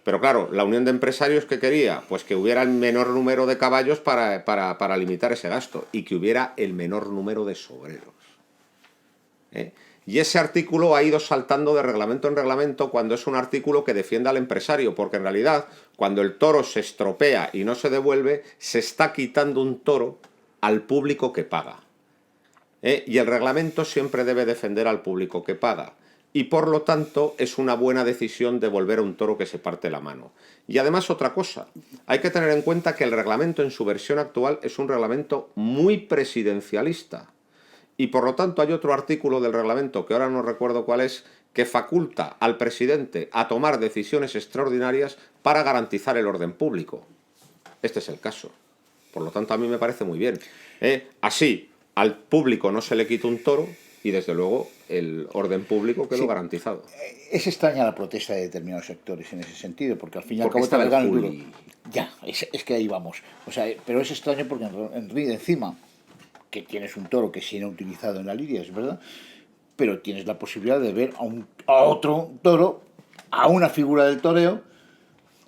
Pero claro, la Unión de Empresarios, ¿qué quería? Pues que hubiera el menor número de caballos para limitar ese gasto y que hubiera el menor número de sobreros. Y ese artículo ha ido saltando de reglamento en reglamento cuando es un artículo que defiende al empresario, porque en realidad cuando el toro se estropea y no se devuelve, se está quitando un toro al público que paga. Y el reglamento siempre debe defender al público que paga. Y por lo tanto es una buena decisión devolver a un toro que se parte la mano. Y además otra cosa, hay que tener en cuenta que el reglamento en su versión actual es un reglamento muy presidencialista. Y por lo tanto hay otro artículo del reglamento, que ahora no recuerdo cuál es, que faculta al presidente a tomar decisiones extraordinarias para garantizar el orden público. Este es el caso. Por lo tanto a mí me parece muy bien. Así, al público no se le quita un toro, y desde luego el orden público quedó garantizado. Es extraña la protesta de determinados sectores en ese sentido, porque al fin y al cabo está el duro. Ya, es que ahí vamos. O sea, pero es extraño porque encima que tienes un toro que sí ha utilizado en la lidia, es verdad, pero tienes la posibilidad de ver a otro toro, a una figura del toreo,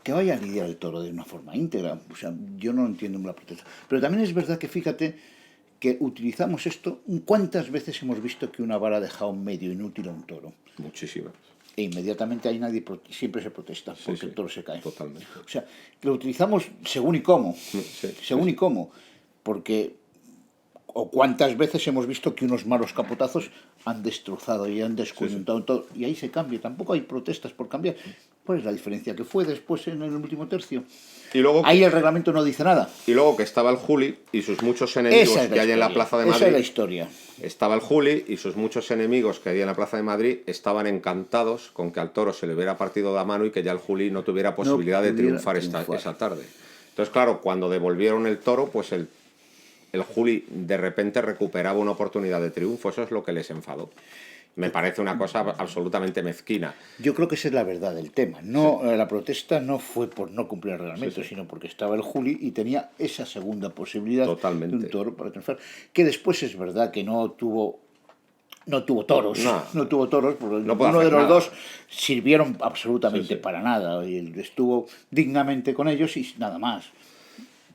que vaya a lidiar el toro de una forma íntegra. O sea, yo no entiendo la protesta. Pero también es verdad que fíjate que utilizamos esto, ¿cuántas veces hemos visto que una vara ha dejado medio inútil a un toro? Muchísimas. E inmediatamente ahí siempre se protesta porque el toro se cae. Totalmente. O sea, lo utilizamos según y cómo. Y cómo. Porque, o cuántas veces hemos visto que unos malos capotazos han destrozado y han descoyuntado todo. Y ahí se cambia. Tampoco hay protestas por cambiar. ¿Cuál es la diferencia? Que fue después en el último tercio. Y luego, ahí el reglamento no dice nada. Y luego que estaba el Juli y sus muchos enemigos que hay en la Plaza de Madrid. Esa es la historia. Estaba el Juli y sus muchos enemigos que había en la Plaza de Madrid estaban encantados con que al toro se le hubiera partido la mano y que ya el Juli no tuviera posibilidad de triunfar esa tarde. Entonces, claro, cuando devolvieron el toro, pues el Juli de repente recuperaba una oportunidad de triunfo. Eso es lo que les enfadó. Me parece una cosa absolutamente mezquina. Yo creo que esa es la verdad del tema. No, la protesta no fue por no cumplir el reglamento, sino porque estaba el Juli y tenía esa segunda posibilidad Totalmente. de un toro para triunfar. Que después es verdad que no tuvo toros, no tuvo toros, porque ninguno de los dos sirvieron absolutamente para nada. Y él estuvo dignamente con ellos y nada más.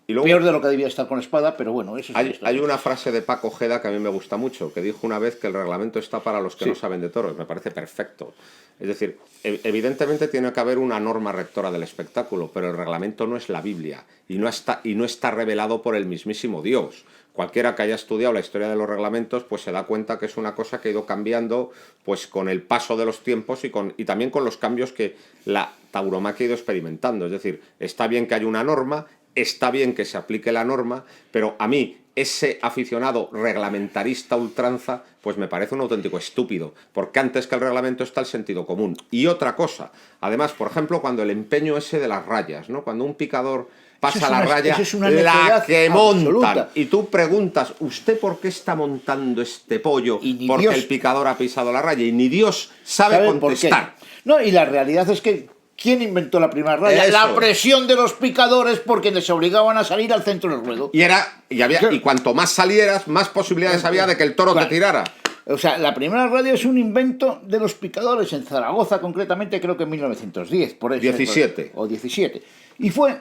Y luego, peor de lo que debía estar con espada, pero bueno, eso es hay una frase de Paco Ojeda que a mí me gusta mucho, que dijo una vez que el reglamento está para los que no saben de toros. Me parece perfecto. Es decir, evidentemente tiene que haber una norma rectora del espectáculo, pero el reglamento no es la Biblia y no está revelado por el mismísimo Dios. Cualquiera que haya estudiado la historia de los reglamentos pues se da cuenta que es una cosa que ha ido cambiando pues con el paso de los tiempos y también con los cambios que la tauromaquia ha ido experimentando. Es decir, está bien que haya una norma, está bien que se aplique la norma, pero a mí ese aficionado reglamentarista ultranza pues me parece un auténtico estúpido, porque antes que el reglamento está el sentido común. Y otra cosa, además, por ejemplo, cuando el empeño ese de las rayas, ¿no? Cuando un picador pasa la raya, la que montan, y tú preguntas, ¿usted por qué está montando este pollo? Porque Dios, el picador ha pisado la raya, y ni Dios sabe contestar. No, y la realidad es que ¿quién inventó la primera raya? Eso. La presión de los picadores porque les obligaban a salir al centro del ruedo. Y cuanto más salieras, más posibilidades había de que el toro te tirara. O sea, la primera radio es un invento de los picadores en Zaragoza, concretamente creo que en 1910. Por eso, 17. O 17. Y fue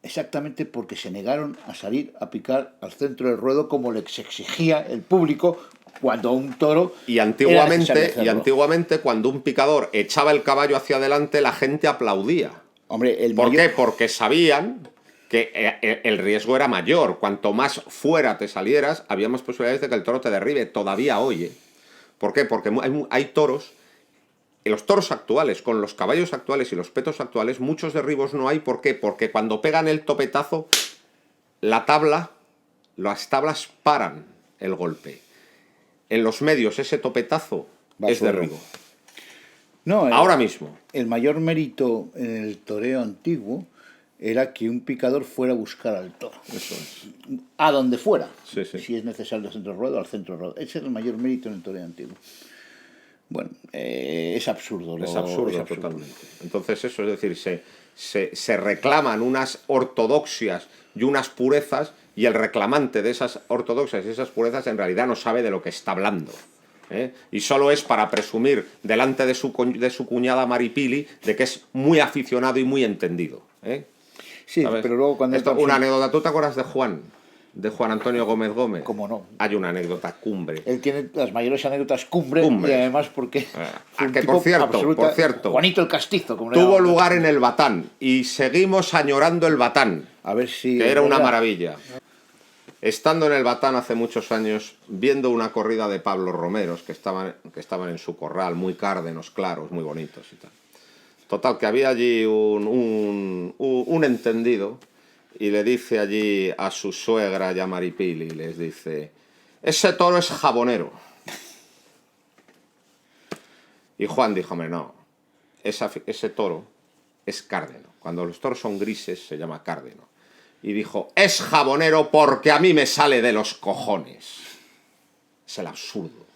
exactamente porque se negaron a salir a picar al centro del ruedo como les exigía el público cuando un toro... Y antiguamente cuando un picador echaba el caballo hacia adelante, la gente aplaudía. Hombre, ¿Por qué? Porque sabían que el riesgo era mayor. Cuanto más fuera te salieras, había más posibilidades de que el toro te derribe. Todavía hoy, ¿eh? ¿Por qué? Porque hay toros... En los toros actuales, con los caballos actuales y los petos actuales, muchos derribos no hay. ¿Por qué? Porque cuando pegan el topetazo, las tablas paran el golpe. En los medios ese topetazo es derribo. No, ahora mismo. El mayor mérito en el toreo antiguo era que un picador fuera a buscar al toro. Eso es. A donde fuera. Sí, sí. Si es necesario al centro del ruedo, al centro del ruedo. Ese es el mayor mérito en el toreo antiguo. Bueno, es absurdo. Es absurdo totalmente. Entonces eso, es decir, se reclaman unas ortodoxias y unas purezas, y el reclamante de esas ortodoxias y esas purezas en realidad no sabe de lo que está hablando. Y solo es para presumir delante de su cuñada Maripili de que es muy aficionado y muy entendido. Sí, ¿sabes? pero luego cuando... Una anécdota, ¿tú te acuerdas de Juan? De Juan Antonio Gómez Gómez. ¿Cómo no? Hay una anécdota cumbre. Él tiene las mayores anécdotas cumbre. Y además porque... que por cierto, Juanito el Castizo. Como tuvo lugar en el Batán y seguimos añorando el Batán. A ver si... Que era una maravilla. Estando en el Batán hace muchos años, viendo una corrida de Pablo Romeros, que estaban en su corral, muy cárdenos, claros, muy bonitos y tal. Total, que había allí un entendido, y le dice allí a su suegra, ya Maripili, les dice: ese toro es jabonero. Y Juan dijo: hombre, no, ese toro es cárdeno. Cuando los toros son grises se llama cárdeno. Y dijo: es jabonero porque a mí me sale de los cojones. Es el absurdo.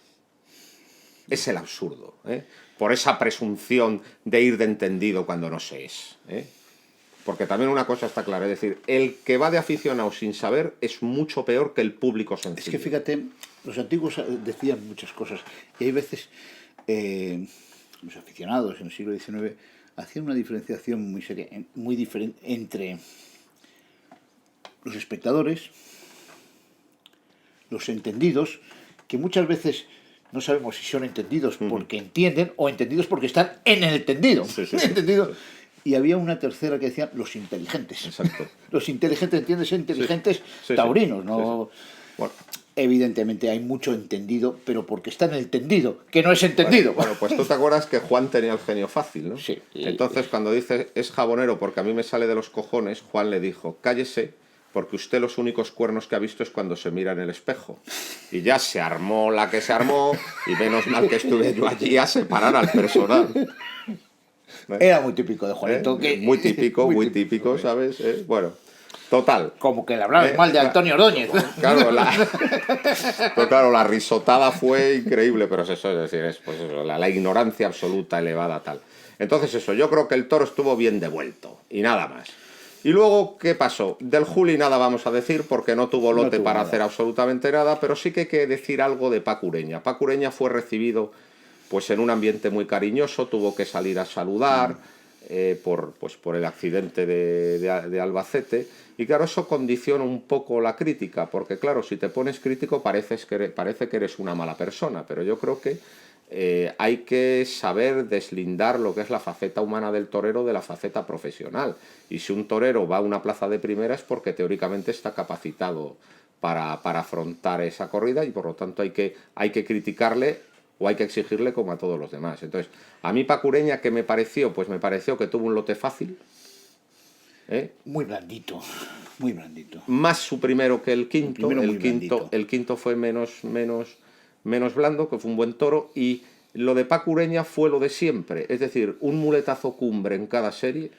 Es el absurdo, por esa presunción de ir de entendido cuando no se es. Porque también una cosa está clara, es decir, el que va de aficionado sin saber es mucho peor que el público sencillo. Es que fíjate, los antiguos decían muchas cosas, y hay veces los aficionados en el siglo XIX hacían una diferenciación muy seria, muy diferente entre los espectadores, los entendidos, que muchas veces no sabemos si son entendidos porque entienden o entendidos porque están en el entendido. Sí. ¿Entendido? Y había una tercera que decían los inteligentes. Exacto. Los inteligentes, ¿entiendes? Inteligentes taurinos, ¿no? Sí. Bueno. Evidentemente hay mucho entendido, pero porque está en el tendido, que no es entendido. Bueno, pues tú te acuerdas que Juan tenía el genio fácil, ¿no? Sí. Entonces, cuando dice es jabonero porque a mí me sale de los cojones, Juan le dijo: cállese, porque usted los únicos cuernos que ha visto es cuando se mira en el espejo. Y ya se armó la que se armó, y menos mal que estuve yo allí a separar al personal. Era muy típico de Juanito. Muy típico, ¿sabes? Bueno, Total. Como que le hablabas mal de Antonio Ordóñez. Claro, pero claro, la risotada fue increíble, pero es eso, es decir, pues eso, la ignorancia absoluta, elevada, tal. Entonces eso, yo creo que el toro estuvo bien devuelto, y nada más. Y luego, ¿qué pasó? Del Juli nada vamos a decir, porque no tuvo lote para hacer absolutamente nada, pero sí que hay que decir algo de Paco Ureña. Paco Ureña fue recibido pues en un ambiente muy cariñoso, tuvo que salir a saludar por el accidente de Albacete. Y claro, eso condiciona un poco la crítica, porque claro, si te pones crítico parece que eres una mala persona, pero yo creo que hay que saber deslindar lo que es la faceta humana del torero de la faceta profesional. Y si un torero va a una plaza de primera es porque teóricamente está capacitado para afrontar esa corrida, y por lo tanto hay que criticarle o hay que exigirle como a todos los demás. Entonces, a mí Paco Ureña, ¿qué me pareció? Pues me pareció que tuvo un lote fácil. Muy blandito, muy blandito. Más su primero que el quinto. El quinto fue menos blando, que fue un buen toro. Y lo de Paco Ureña fue lo de siempre. Es decir, un muletazo cumbre en cada serie.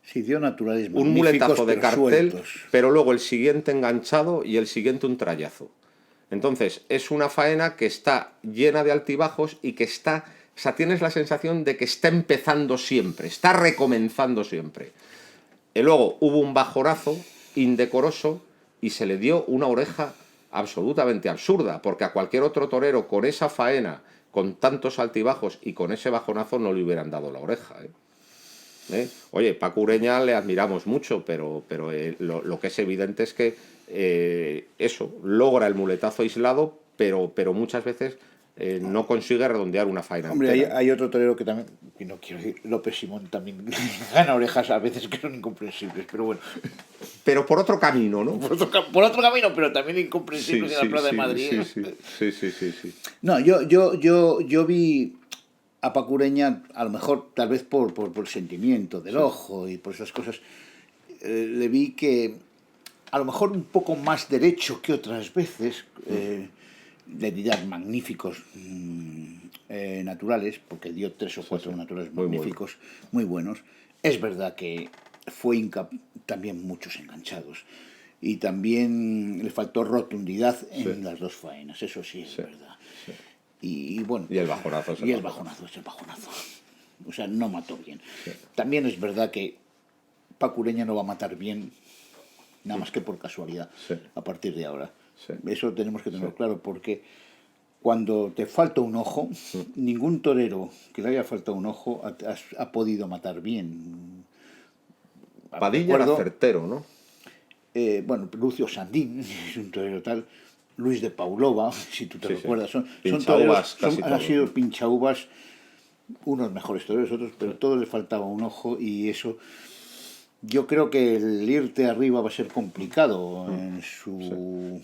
Sí, dio naturalismo. Un muletazo de cartel, sueltos. pero luego el siguiente enganchado y el siguiente un trayazo. Entonces, es una faena que está llena de altibajos y que está... O sea, tienes la sensación de que está empezando siempre, está recomenzando siempre. Y luego hubo un bajonazo indecoroso y se le dio una oreja absolutamente absurda, porque a cualquier otro torero con esa faena, con tantos altibajos y con ese bajonazo no le hubieran dado la oreja. Oye, Paco Ureña le admiramos mucho, pero lo que es evidente es que eso, logra el muletazo aislado, pero muchas veces no consigue redondear una faena. Hombre, hay otro torero que también, y no quiero decir, López Simón también gana orejas a veces que son incomprensibles, pero bueno. Pero por otro camino, ¿no? Por otro camino, pero también incomprensibles en la Plaza de Madrid. Sí. No, yo vi a Paco Ureña, a lo mejor tal vez por el sentimiento del ojo y por esas cosas, le vi que a lo mejor un poco más derecho que otras veces, de días magníficos naturales, porque dio 3 o 4 naturales magníficos, muy buenos. Es verdad que fue también muchos enganchados, y también le faltó rotundidad en las dos faenas, eso sí es verdad. Sí. Y bueno, y el bajonazo es el bajonazo. O sea, no mató bien. Sí. También es verdad que Paco Ureña no va a matar bien nada más que por casualidad a partir de ahora. Sí. Eso tenemos que tenerlo claro, porque cuando te falta un ojo, ningún torero que le haya faltado un ojo ha podido matar bien. Padilla era certero, ¿no? Bueno, Lucio Sandín es un torero tal, Luis de Paulova, si tú te recuerdas, son toreros, han sido pinchauvas, unos mejores toreros, otros, pero a todos les faltaba un ojo, y eso... Yo creo que el irte arriba va a ser complicado en su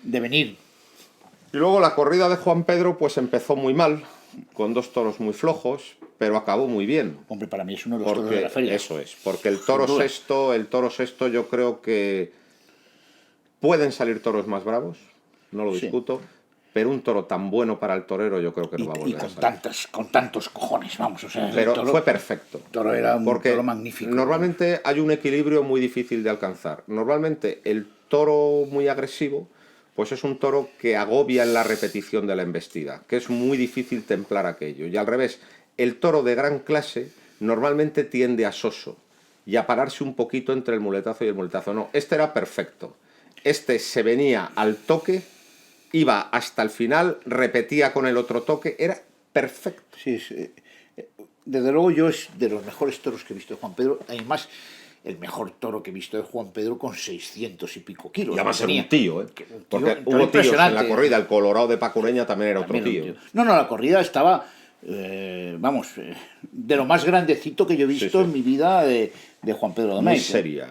devenir. Y luego la corrida de Juan Pedro pues empezó muy mal, con 2 toros muy flojos, pero acabó muy bien. Hombre, para mí es uno de los toros de la feria. Eso es, porque el toro sexto yo creo que pueden salir toros más bravos, no lo discuto, pero un toro tan bueno para el torero yo creo que no va a volver a salir. Con tantos cojones, vamos, o sea... Pero fue perfecto. El toro era un toro magnífico. Normalmente hay un equilibrio muy difícil de alcanzar. Normalmente el toro muy agresivo pues es un toro que agobia en la repetición de la embestida, que es muy difícil templar aquello. Y al revés, el toro de gran clase normalmente tiende a soso y a pararse un poquito entre el muletazo y el muletazo. No, este era perfecto. Este se venía al toque, iba hasta el final, repetía con el otro toque, era perfecto. Sí. Desde luego yo es de los mejores toros que he visto de Juan Pedro. Además, el mejor toro que he visto de Juan Pedro con 600 y pico kilos. Y además era un tío, porque hubo tíos en la corrida. El Colorado de Paco Ureña también era otro tío. No, la corrida estaba, de lo más grandecito que yo he visto en mi vida de Juan Pedro Domecq.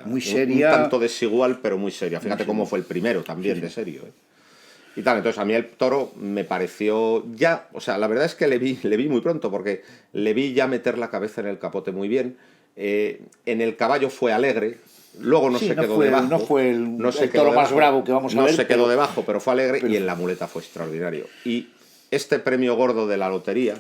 Muy seria. Un tanto desigual, pero muy seria. Fíjate cómo fue el primero también de serio. Y tal, entonces a mí el toro me pareció ya, o sea, la verdad es que le vi muy pronto, porque le vi ya meter la cabeza en el capote muy bien. En el caballo fue alegre, luego no se quedó debajo. No fue el toro más bravo que vamos a ver. No se quedó debajo, pero fue alegre, y en la muleta fue extraordinario. Y este premio gordo de la lotería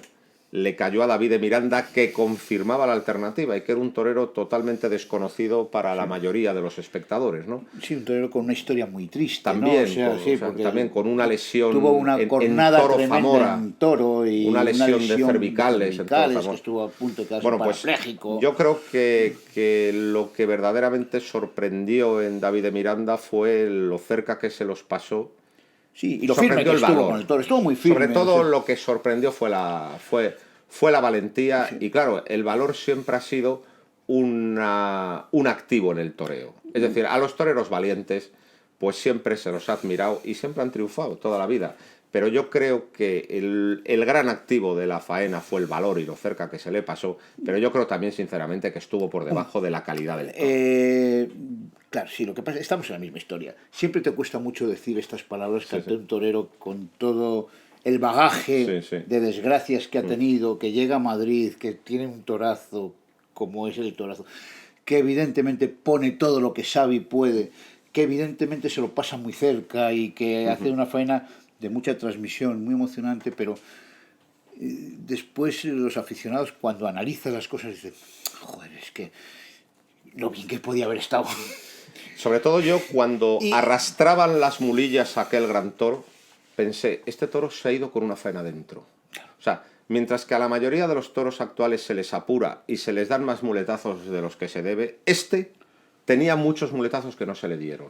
le cayó a David de Miranda, que confirmaba la alternativa y que era un torero totalmente desconocido para la mayoría de los espectadores, ¿no? Sí, un torero con una historia muy triste, También, ¿no? O sea, sí, porque también con una lesión tuvo una en cornada Toro tremenda Zamora, en Toro y una lesión de lesión cervicales en Toro que Zamora. estuvo a punto de quedarse Bueno, pues parapléjico. yo creo que lo que verdaderamente sorprendió en David de Miranda fue lo cerca que se los pasó. Sí, y lo firme que estuvo con el Toro, estuvo muy firme. Sobre todo o sea, lo que sorprendió fue la valentía, y claro, el valor siempre ha sido un activo en el toreo. Es decir, a los toreros valientes pues siempre se los ha admirado y siempre han triunfado toda la vida. Pero yo creo que el gran activo de la faena fue el valor y lo cerca que se le pasó, pero yo creo también, sinceramente, que estuvo por debajo de la calidad del toro. Claro, sí, lo que pasa es que estamos en la misma historia. Siempre te cuesta mucho decir estas palabras que ante un torero con todo el bagaje de desgracias que ha tenido, que llega a Madrid, que tiene un torazo como es el torazo, que evidentemente pone todo lo que sabe y puede, que evidentemente se lo pasa muy cerca y que hace una faena de mucha transmisión, muy emocionante, pero después los aficionados cuando analizan las cosas dicen, joder, es que lo bien que podía haber estado. Sobre todo yo, cuando arrastraban las mulillas a aquel gran toro, pensé, este toro se ha ido con una faena dentro. O sea, mientras que a la mayoría de los toros actuales se les apura y se les dan más muletazos de los que se debe, este tenía muchos muletazos que no se le dieron.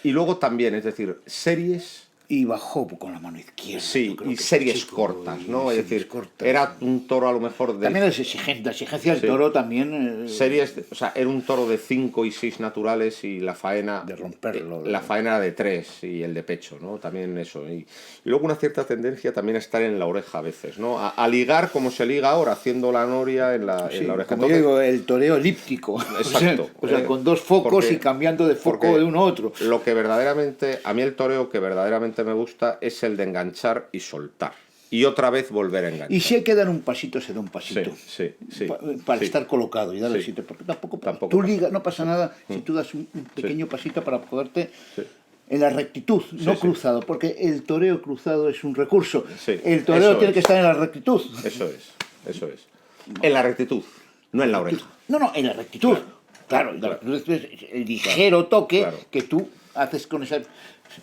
Y luego también, es decir, series... Y bajó con la mano izquierda. Sí, y series cortas, ¿no? Es decir, era un toro a lo mejor de... También es exigente, la exigencia del toro también... Series, o sea, era un toro de 5 y 6 naturales y la faena... De romperlo. La faena era de 3 y el de pecho, ¿no? También eso. Y luego una cierta tendencia también a estar en la oreja a veces, ¿no? A ligar como se liga ahora, haciendo la noria en la oreja. Como yo digo, el toreo elíptico. Exacto. O sea, con dos focos y cambiando de foco de uno a otro. Lo que verdaderamente... A mí el toreo que verdaderamente me gusta es el de enganchar y soltar. Y otra vez volver a enganchar. Y si hay que dar un pasito, se da un pasito. Sí. Para estar colocado y darle el sitio. Porque tampoco tú ligas, no pasa nada si tú das un pequeño pasito para poderte... En la rectitud, no cruzado, porque el toreo cruzado es un recurso. El toreo tiene que estar en la rectitud. Eso es. En la rectitud, no en la oreja. No, en la rectitud. Claro. El ligero toque que tú haces con esa...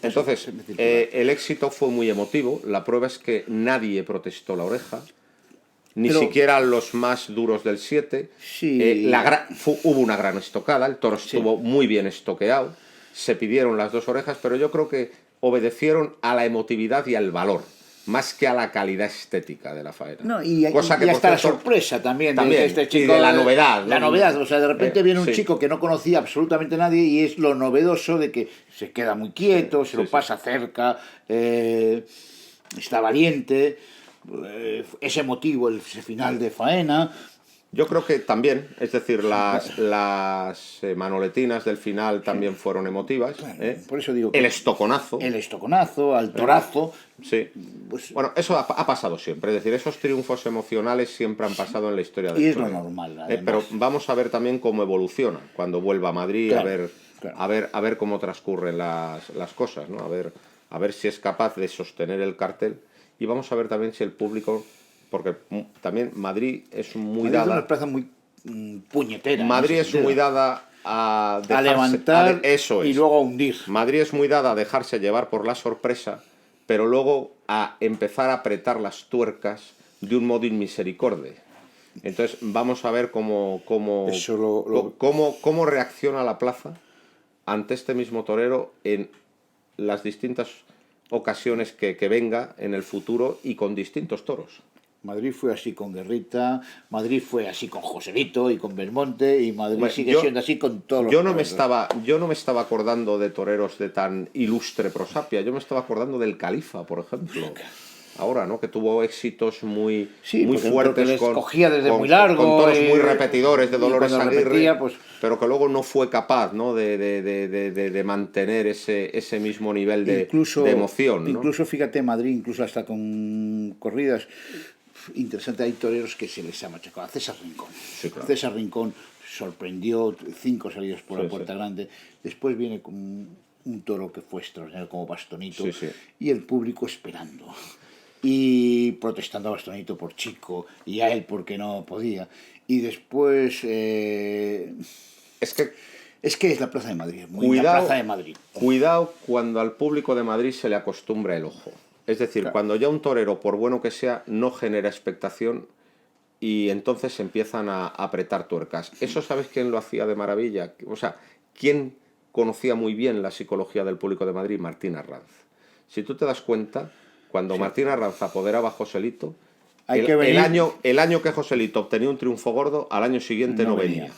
Entonces, el éxito fue muy emotivo. La prueba es que nadie protestó la oreja, ni siquiera los más duros del 7. Hubo una gran estocada, el toro estuvo muy bien estoqueado, se pidieron las dos orejas, pero yo creo que obedecieron a la emotividad y al valor, más que a la calidad estética de la faena. No, y hasta la sorpresa también de este chico. Y de la novedad. La novedad, o sea, de repente viene un chico que no conocía absolutamente a nadie y es lo novedoso de que se queda muy quieto, se lo pasa cerca, está valiente, es emotivo ese final de faena. Yo creo que también, es decir, las manoletinas del final también fueron emotivas. Por eso digo que el estoconazo, al torazo. Sí. Pues, bueno, eso ha pasado siempre. Es decir, esos triunfos emocionales siempre han pasado en la historia del toreo. Y es toreo. lo normal. Pero vamos a ver también cómo evoluciona cuando vuelva a Madrid, a ver cómo transcurren las cosas, ¿no? A ver si es capaz de sostener el cartel. Y vamos a ver también si el público... Porque también Madrid es muy dada... Es una plaza muy puñetera. Madrid es muy dada a levantar y luego a hundir. Madrid es muy dada a dejarse llevar por la sorpresa, pero luego a empezar a apretar las tuercas de un modo inmisericorde. Entonces vamos a ver cómo reacciona la plaza ante este mismo torero en las distintas ocasiones que venga en el futuro y con distintos toros. Madrid fue así con Guerrita, Madrid fue así con Joselito y con Belmonte, y Madrid sigue siendo así con todos los toreros. Yo no me estaba acordando de toreros de tan ilustre prosapia, yo me estaba acordando del Califa, por ejemplo. Ahora, ¿no? Que tuvo éxitos muy fuertes, cogía desde muy largo, con toros muy repetidores de Dolores Aguirre, pues... pero que luego no fue capaz, ¿no? de mantener ese mismo nivel de emoción, ¿no? Incluso, fíjate, Madrid, incluso hasta con corridas... Interesante, hay toreros que se les ha machacado. A César Rincón. Sí, claro. César Rincón sorprendió 5 salidas por la puerta grande. Después viene con un toro que fue extraordinario como Bastonito y el público esperando. y protestando a Bastonito por chico y a él porque no podía. Y después... Es que es que es la Plaza de Madrid, muy cuidado, la Plaza de Madrid. Cuidado cuando al público de Madrid se le acostumbra el ojo. Es decir, Claro. cuando ya un torero, por bueno que sea, no genera expectación y entonces empiezan a apretar tuercas. ¿Eso sabes quién lo hacía de maravilla? O sea, ¿quién conocía muy bien la psicología del público de Madrid? Martín Arranz. Si tú te das cuenta, cuando Sí. Martín Arranz apoderaba a Joselito, Hay que venir... el año que Joselito obtenía un triunfo gordo, al año siguiente no venía. venía.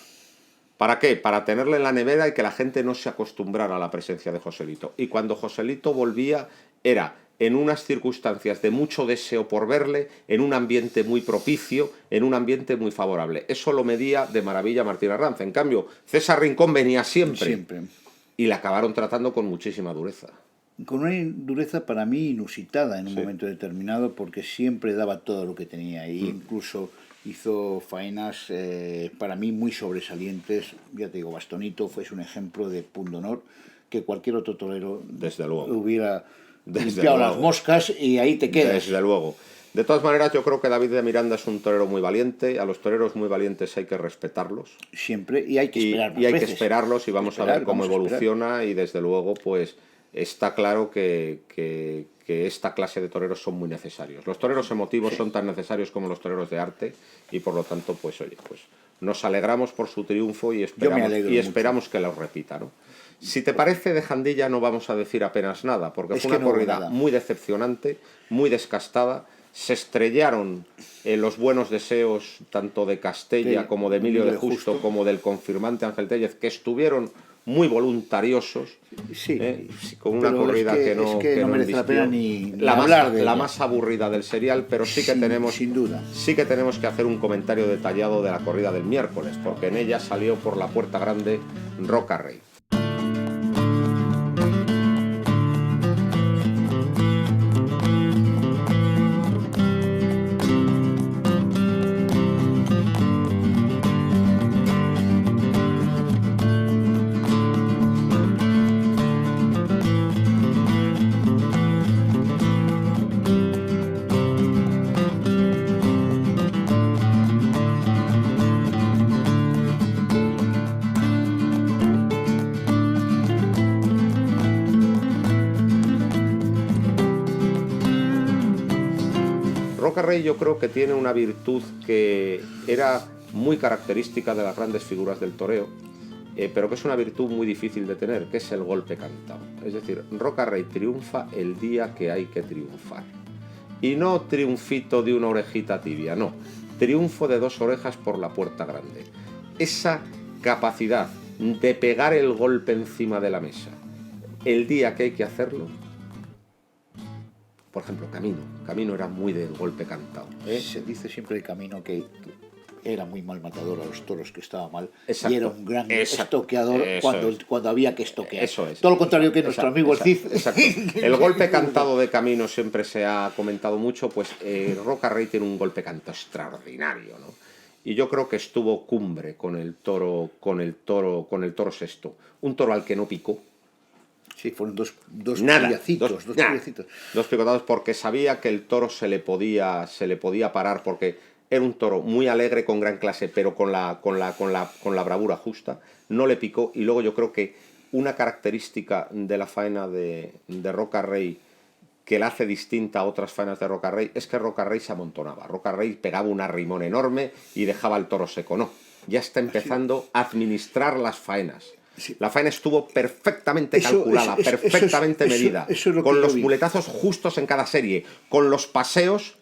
¿Para qué? Para tenerle en la nevera y que la gente no se acostumbrara a la presencia de Joselito. Y cuando Joselito volvía, era en unas circunstancias de mucho deseo por verle, en un ambiente muy propicio, en un ambiente muy favorable. Eso lo medía de maravilla Martín Arranz. En cambio, César Rincón venía siempre. Y le acabaron tratando con muchísima dureza. Con una dureza para mí inusitada en un momento determinado, porque siempre daba todo lo que tenía. E incluso hizo faenas para mí muy sobresalientes. Ya te digo, Bastonito fue un ejemplo de pundonor que cualquier otro torero Desde luego. hubiera limpiado las moscas y ahí te quedas. Desde luego. De todas maneras, yo creo que David de Miranda es un torero muy valiente. A los toreros muy valientes hay que respetarlos. Siempre, y hay que esperar y hay que esperarlos y vamos a ver cómo evoluciona. Y desde luego, pues está claro que esta clase de toreros son muy necesarios. Los toreros emotivos son tan necesarios como los toreros de arte y por lo tanto, pues oye, pues nos alegramos por su triunfo y esperamos que lo repita, ¿no? Si te parece, de Jandilla no vamos a decir apenas nada, porque fue una corrida muy decepcionante, muy descastada. Se estrellaron los buenos deseos tanto de Castella como de Emilio de Justo como del confirmante Ángel Tellez, que estuvieron muy voluntariosos, con una corrida que no merece la pena ni hablar de la más aburrida del serial, pero sí que tenemos sin duda que hacer un comentario detallado de la corrida del miércoles, porque en ella salió por la puerta grande Roca Rey. Roca Rey yo creo que tiene una virtud que era muy característica de las grandes figuras del toreo, pero que es una virtud muy difícil de tener, que es el golpe cantado. Es decir, Roca Rey triunfa el día que hay que triunfar. Y no triunfito de una orejita tibia, no. Triunfo de 2 orejas por la puerta grande. Esa capacidad de pegar el golpe encima de la mesa el día que hay que hacerlo. Por ejemplo, Camino era muy del golpe cantado. Se dice siempre de Camino que era muy mal matador a los toros, que estaba mal. Exacto. Y era un gran estoqueador cuando había que estoquear. Eso es. Todo lo contrario que nuestro amigo el Cid. Exacto. El golpe cantado de Camino siempre se ha comentado mucho, pues Roca Rey tiene un golpe cantado extraordinario, ¿no? Y yo creo que estuvo cumbre con el toro sexto. Un toro al que no picó. Sí, fueron dos pillacitos. Dos picotados, porque sabía que el toro se le podía parar, porque era un toro muy alegre, con gran clase, pero con la bravura justa. No le picó. Y luego yo creo que una característica de la faena de Roca Rey que la hace distinta a otras faenas de Roca Rey es que Roca Rey se amontonaba. Roca Rey pegaba un arrimón enorme y dejaba al toro seco. No, ya está empezando a administrar las faenas. Sí. La faena estuvo perfectamente calculada, perfectamente medida, con los muletazos justos en cada serie, con los paseos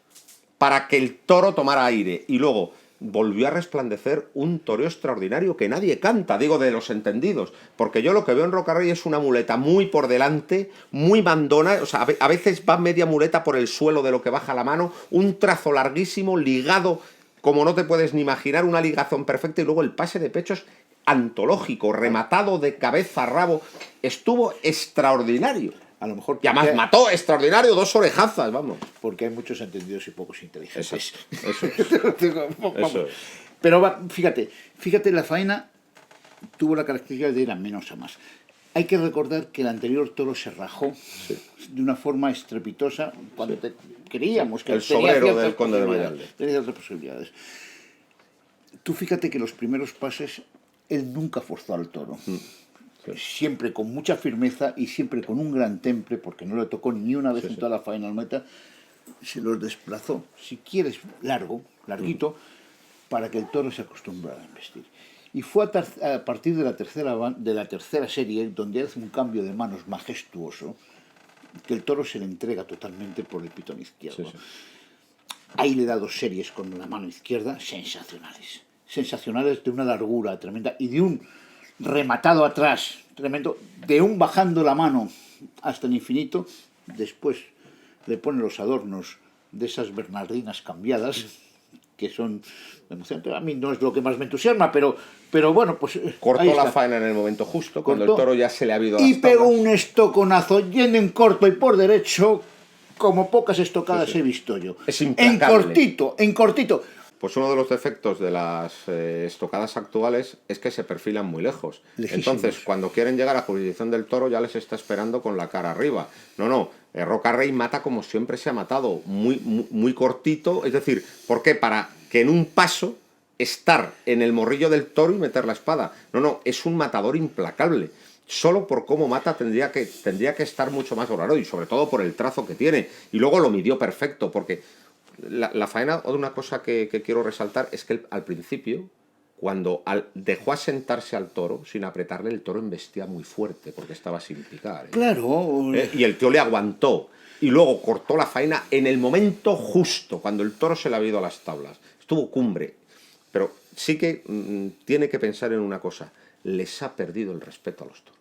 para que el toro tomara aire. Y luego volvió a resplandecer un toreo extraordinario que nadie canta, digo, de los entendidos, porque yo lo que veo en Roca Rey es una muleta muy por delante, muy mandona, o sea, a veces va media muleta por el suelo de lo que baja la mano, un trazo larguísimo, ligado, como no te puedes ni imaginar, una ligazón perfecta, y luego el pase de pechos antológico, rematado de cabeza a rabo, estuvo extraordinario. A lo mejor y además mató extraordinario, 2 orejazas, vamos. Porque hay muchos entendidos y pocos inteligentes. Eso es. Pero fíjate, la faena tuvo la característica de ir a menos a más. Hay que recordar que el anterior toro se rajó de una forma estrepitosa cuando creíamos que El tenía sobrero ciertas del conde de posibilidades, Mayalde. tenía ciertas posibilidades. Tú fíjate que los primeros pases él nunca forzó al toro. Siempre con mucha firmeza y siempre con un gran temple, porque no le tocó ni una vez en toda la final meta, se los desplazó, si quieres, larguito, para que el toro se acostumbrara a embestir. Y fue a partir de la tercera serie, donde hace un cambio de manos majestuoso, que el toro se le entrega totalmente por el pitón izquierdo. Ahí le da 2 series con la mano izquierda sensacionales. Sensacionales, de una largura tremenda y de un rematado atrás tremendo, de un bajando la mano hasta el infinito. Después le pone los adornos de esas bernardinas cambiadas, que son emocionantes. A mí no es lo que más me entusiasma, pero bueno, pues cortó la faena en el momento justo, cuando el toro ya se le ha habido y pegó un estoconazo yendo en corto y por derecho, como pocas estocadas he visto yo. Es implacable. En cortito. Pues uno de los defectos de las estocadas actuales es que se perfilan muy lejos. Lejísimos. Entonces, cuando quieren llegar a la jurisdicción del toro, ya les está esperando con la cara arriba. No, Roca Rey mata como siempre se ha matado, muy cortito. Es decir, ¿por qué? Para que en un paso estar en el morrillo del toro y meter la espada. No, es un matador implacable. Solo por cómo mata tendría que estar mucho más valorado, y sobre todo por el trazo que tiene. Y luego lo midió perfecto, porque la faena, o de una cosa que quiero resaltar, es que al principio, cuando dejó asentarse al toro, sin apretarle, el toro embestía muy fuerte, porque estaba sin picar. Claro. Y el tío le aguantó. Y luego cortó la faena en el momento justo, cuando el toro se le había ido a las tablas. Estuvo cumbre. Pero sí que tiene que pensar en una cosa. Les ha perdido el respeto a los toros.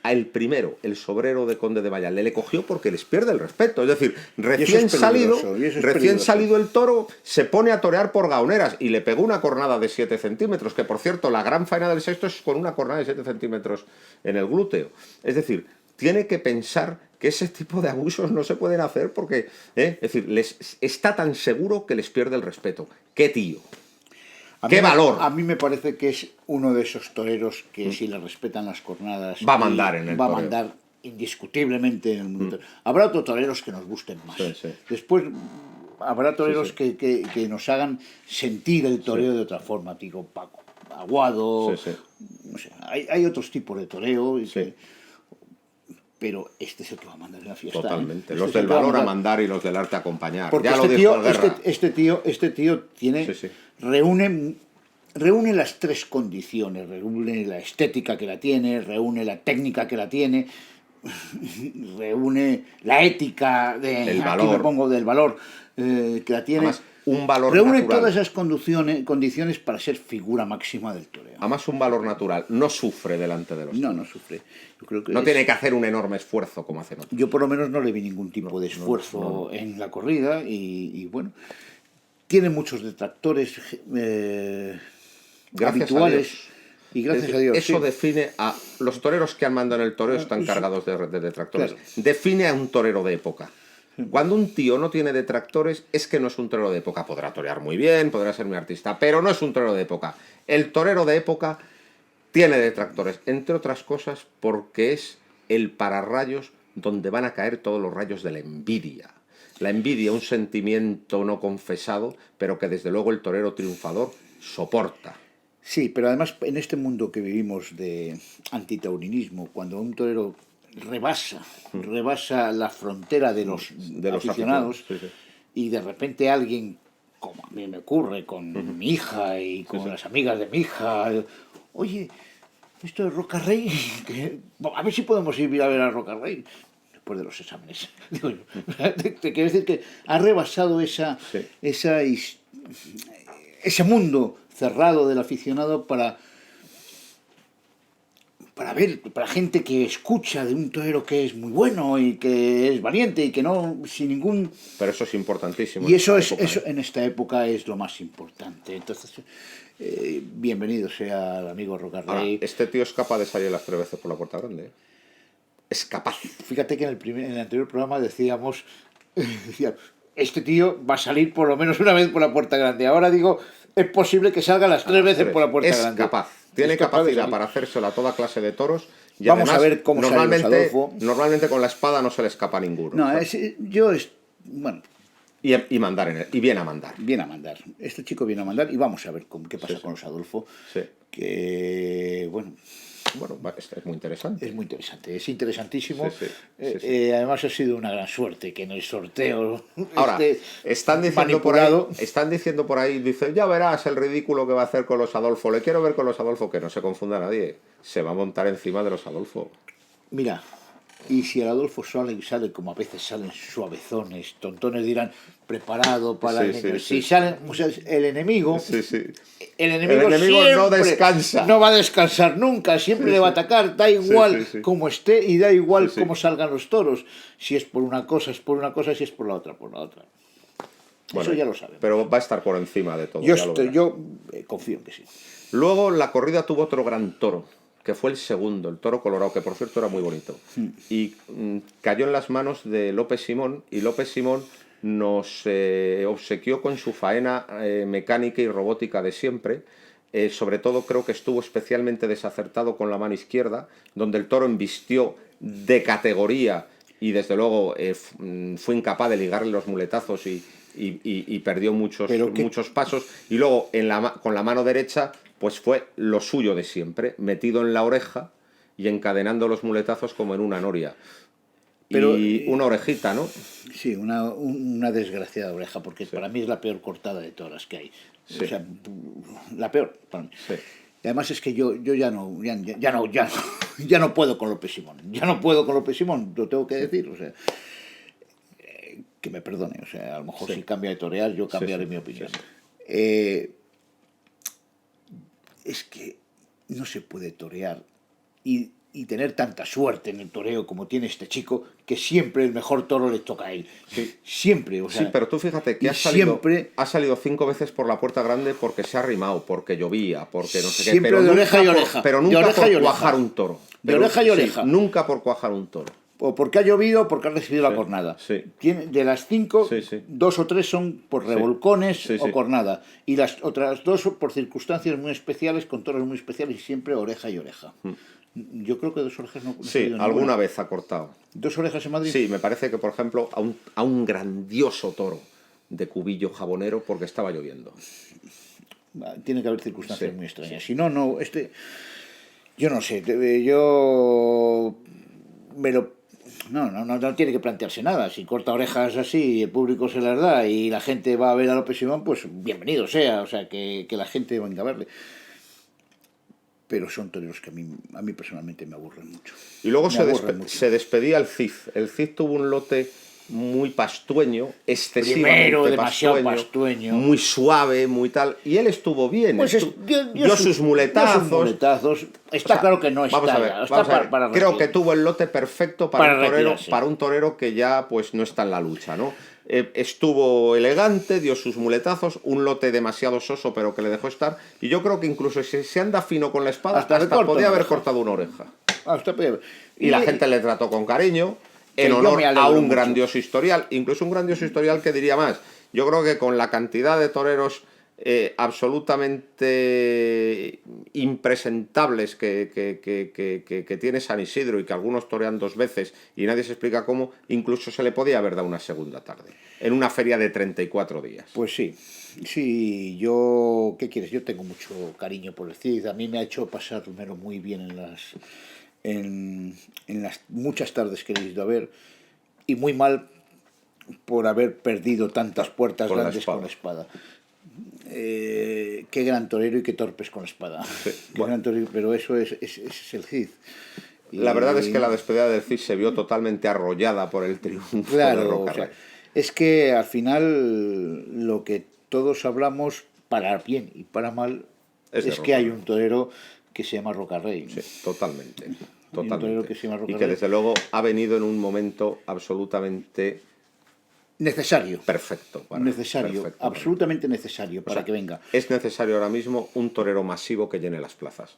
El primero, el sobrero de Conde de Mayalde, le cogió porque les pierde el respeto. Es decir, recién salido el toro, se pone a torear por gaoneras y le pegó una cornada de 7 centímetros, que por cierto, la gran faena del sexto es con una cornada de 7 centímetros en el glúteo. Es decir, tiene que pensar que ese tipo de abusos no se pueden hacer porque, es decir, está tan seguro que les pierde el respeto. ¡Qué tío! ¡Qué valor! A mí me parece que es uno de esos toreros que si le respetan las cornadas va a mandar en el va a toreo. mandar indiscutiblemente en el mundo. Habrá otros toreros que nos gusten más. Después habrá toreros que nos hagan sentir el toreo de otra forma, tipo Paco Aguado. No sé, hay otros tipos de toreo pero este es el que va a mandar en la fiesta. Totalmente. Los del valor a mandar y los del arte a acompañar. Porque ya lo dijo Guerra. Este tío tiene reúne las 3 condiciones. Reúne la estética que la tiene, reúne la técnica que la tiene, reúne la ética del valor que la tiene. Además, un valor reúne natural. todas esas condiciones para ser figura máxima del toreo. Además, un valor natural. No sufre delante de los toros. No sufre. Yo creo que no tiene que hacer un enorme esfuerzo como hacen otros. Yo por lo menos no le vi ningún tipo de esfuerzo en la corrida y bueno, tiene muchos detractores habituales. Y gracias a Dios. Eso define a los toreros que han mandado en el toreo, están cargados de detractores. Claro. Define a un torero de época. Cuando un tío no tiene detractores, es que no es un torero de época. Podrá torear muy bien, podrá ser muy artista, pero no es un torero de época. El torero de época tiene detractores, entre otras cosas porque es el pararrayos donde van a caer todos los rayos de la envidia. La envidia, un sentimiento no confesado, pero que desde luego el torero triunfador soporta. Sí, pero además en este mundo que vivimos de antitaurinismo, cuando un torero rebasa la frontera de los aficionados y de repente alguien, como a mí me ocurre con mi hija y con las amigas de mi hija, oye, esto es Roca Rey, a ver si podemos ir a ver a Roca Rey después de los exámenes. Te quiero decir que ha rebasado ese mundo cerrado del aficionado para gente que escucha de un torero que es muy bueno y que es valiente y que no, sin ningún... Pero eso es importantísimo. Y eso en esta época es lo más importante. Entonces, bienvenido sea el amigo Roca Rey. Este tío es capaz de salir las 3 veces por la puerta grande. Es capaz. Fíjate que en el anterior programa decíamos, este tío va a salir por lo menos una vez por la puerta grande. Ahora digo, es posible que salga las 3 veces por la puerta grande. Es capaz. Tiene capacidad para hacérselo a toda clase de toros Y Vamos además, a ver cómo sale Luis Adolfo. Normalmente con la espada no se le escapa ninguno. No, bueno, Y mandar y viene a mandar. viene a mandar. Este chico viene a mandar y vamos a ver qué pasa Sí. con Luis Adolfo. Sí. Que, bueno, Bueno, es muy interesante. es muy interesante, es interesantísimo. Sí, sí. Además ha sido una gran suerte que en el sorteo Ahora, están diciendo por ahí, dicen, ya verás el ridículo que va a hacer con los Adolfo. Le quiero ver con los Adolfo, que no se confunda nadie. Se va a montar encima de los Adolfo. Mira, y si el Adolfo sale como a veces salen suavezones, tontones dirán, preparado para el enemigo. Si salen, o sea, el enemigo, Sí, sí. el enemigo no siempre descansa. no va a descansar nunca, siempre le va a atacar, da igual cómo esté y da igual cómo salgan los toros. Si es por una cosa, es por una cosa, si es por la otra, por la otra. Bueno, eso ya lo sabemos. Pero va a estar por encima de todo. Yo confío en que sí. Luego la corrida tuvo otro gran toro, que fue el segundo, el toro colorado, que por cierto era muy bonito. Y cayó en las manos de López Simón, y López Simón nos obsequió con su faena mecánica y robótica de siempre. Sobre todo creo que estuvo especialmente desacertado con la mano izquierda, donde el toro embistió de categoría y desde luego fue incapaz de ligarle los muletazos y perdió muchos pasos. Y luego con la mano derecha pues fue lo suyo de siempre, metido en la oreja y encadenando los muletazos como en una noria. Y una orejita, ¿no? Sí, una desgraciada oreja, porque para mí es la peor cortada de todas las que hay. Sí. O sea, la peor para mí. Sí. Y además es que yo ya no puedo con López Simón. Ya no puedo con López Simón, lo tengo que decir. O sea, que me perdone. O sea, a lo mejor si cambia de torear, yo cambiaré mi opinión. Es que no se puede torear y tener tanta suerte en el toreo como tiene este chico, que siempre el mejor toro le toca a él. Sí. Siempre, o sea. Sí, pero tú fíjate que ha salido 5 veces por la puerta grande porque se ha arrimado, porque llovía, porque no sé qué. Siempre Pero de oreja y oreja. Pero nunca por cuajar un toro. De oreja y oreja. Nunca por cuajar un toro. O porque ha llovido o porque ha recibido la cornada. Sí. De las 5, 2 o 3 son por revolcones o cornada. Y las otras 2 por circunstancias muy especiales, con toros muy especiales, y siempre oreja y oreja. Yo creo que 2 orejas no. Sí, alguna vez ha cortado. 2 orejas en Madrid. Sí, me parece que, por ejemplo, a un grandioso toro de Cubillo Jabonero porque estaba lloviendo. Tiene que haber circunstancias muy extrañas. Si no, yo no sé. Yo me lo. No tiene que plantearse nada. Si corta orejas así y el público se las da y la gente va a ver a López Simón, pues bienvenido sea. O sea, que la gente venga a verle. Pero son toreros que a mí personalmente me aburren mucho. Y luego se despedía el Cid. El Cid tuvo un lote muy pastueño, excesivamente demasiado pastueño, muy suave, muy tal. Y él estuvo bien. Pues dio sus muletazos. Está claro que no está. Vamos a ver. Creo que tuvo el lote perfecto para un torero que ya pues no está en la lucha, ¿no? Estuvo elegante, dio sus muletazos, un lote demasiado soso pero que le dejó estar, y yo creo que incluso si se anda fino con la espada hasta podía haber cortado una oreja. Y la gente le trató con cariño, en honor a un grandioso historial, incluso un grandioso historial que diría más. Yo creo que con la cantidad de toreros absolutamente impresentables que tiene San Isidro, y que algunos torean 2 veces y nadie se explica cómo, incluso se le podía haber dado una segunda tarde en una feria de 34 días. Pues sí, ¿qué quieres? Yo tengo mucho cariño por el Cid. A mí me ha hecho pasármelo muy bien en las muchas tardes que he ido a ver, y muy mal por haber perdido tantas puertas grandes con la espada. Qué gran torero y qué torpes con la espada. Gran torero, pero eso es el Cid. La verdad es que la despedida del Cid se vio totalmente arrollada por el triunfo. Claro, o sea, es que al final lo que todos hablamos, para bien y para mal, es que hay un torero que se llama Rocarrey. Sí, totalmente. Y que desde luego ha venido en un momento absolutamente necesario. Perfecto. Absolutamente necesario para que venga. Es necesario ahora mismo un torero masivo que llene las plazas.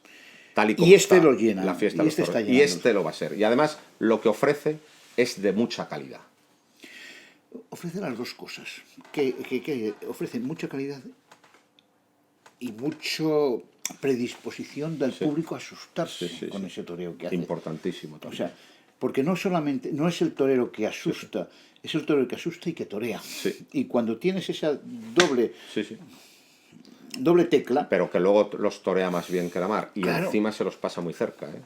Tal y como lo llena. La fiesta de los toros. Y este lo va a ser. Y además lo que ofrece es de mucha calidad. Ofrece las dos cosas. Que ofrecen mucha calidad y mucho predisposición del Sí. público a asustarse Sí, sí, con sí. ese toreo que hace. Importantísimo O también. sea, porque no solamente, no es el torero que asusta, es el torero que asusta y que torea. Sí. Y cuando tienes esa Sí, sí. doble tecla, Pero que luego los torea más bien que la mar. Y Claro. encima se los pasa muy cerca, ¿eh?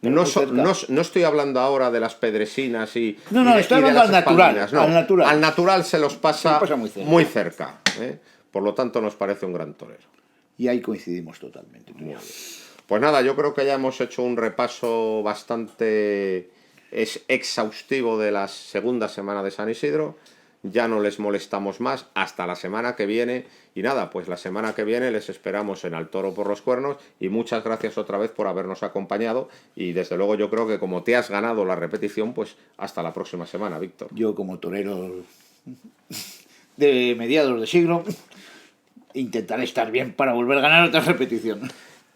Pero No, muy cerca. no estoy hablando ahora de las pedresinas No, y no, de, estoy y de hablando las al natural, espaldinas, no. al natural. Al natural se los pasa, muy cerca. muy cerca, ¿eh? Por lo tanto, nos parece un gran torero. y ahí coincidimos totalmente. tú y yo. Pues nada, yo creo que ya hemos hecho un repaso bastante exhaustivo de la segunda semana de San Isidro. Ya no les molestamos más hasta la semana que viene. Y nada, pues la semana que viene les esperamos en Al Toro por los Cuernos. Y muchas gracias otra vez por habernos acompañado. Y desde luego yo creo que como te has ganado la repetición, pues hasta la próxima semana, Víctor. Yo como torero de mediados de siglo intentaré estar bien para volver a ganar otra repetición.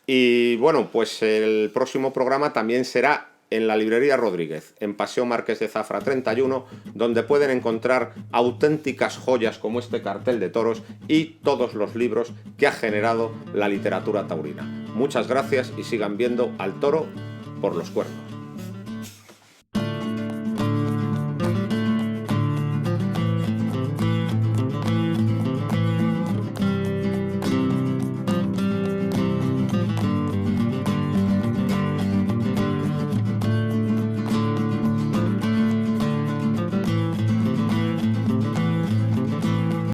Y bueno, pues el próximo programa también será en la librería Rodríguez, en Paseo Marqués de Zafra 31, donde pueden encontrar auténticas joyas como este cartel de toros y todos los libros que ha generado la literatura taurina. Muchas gracias y sigan viendo Al Toro por los Cuernos.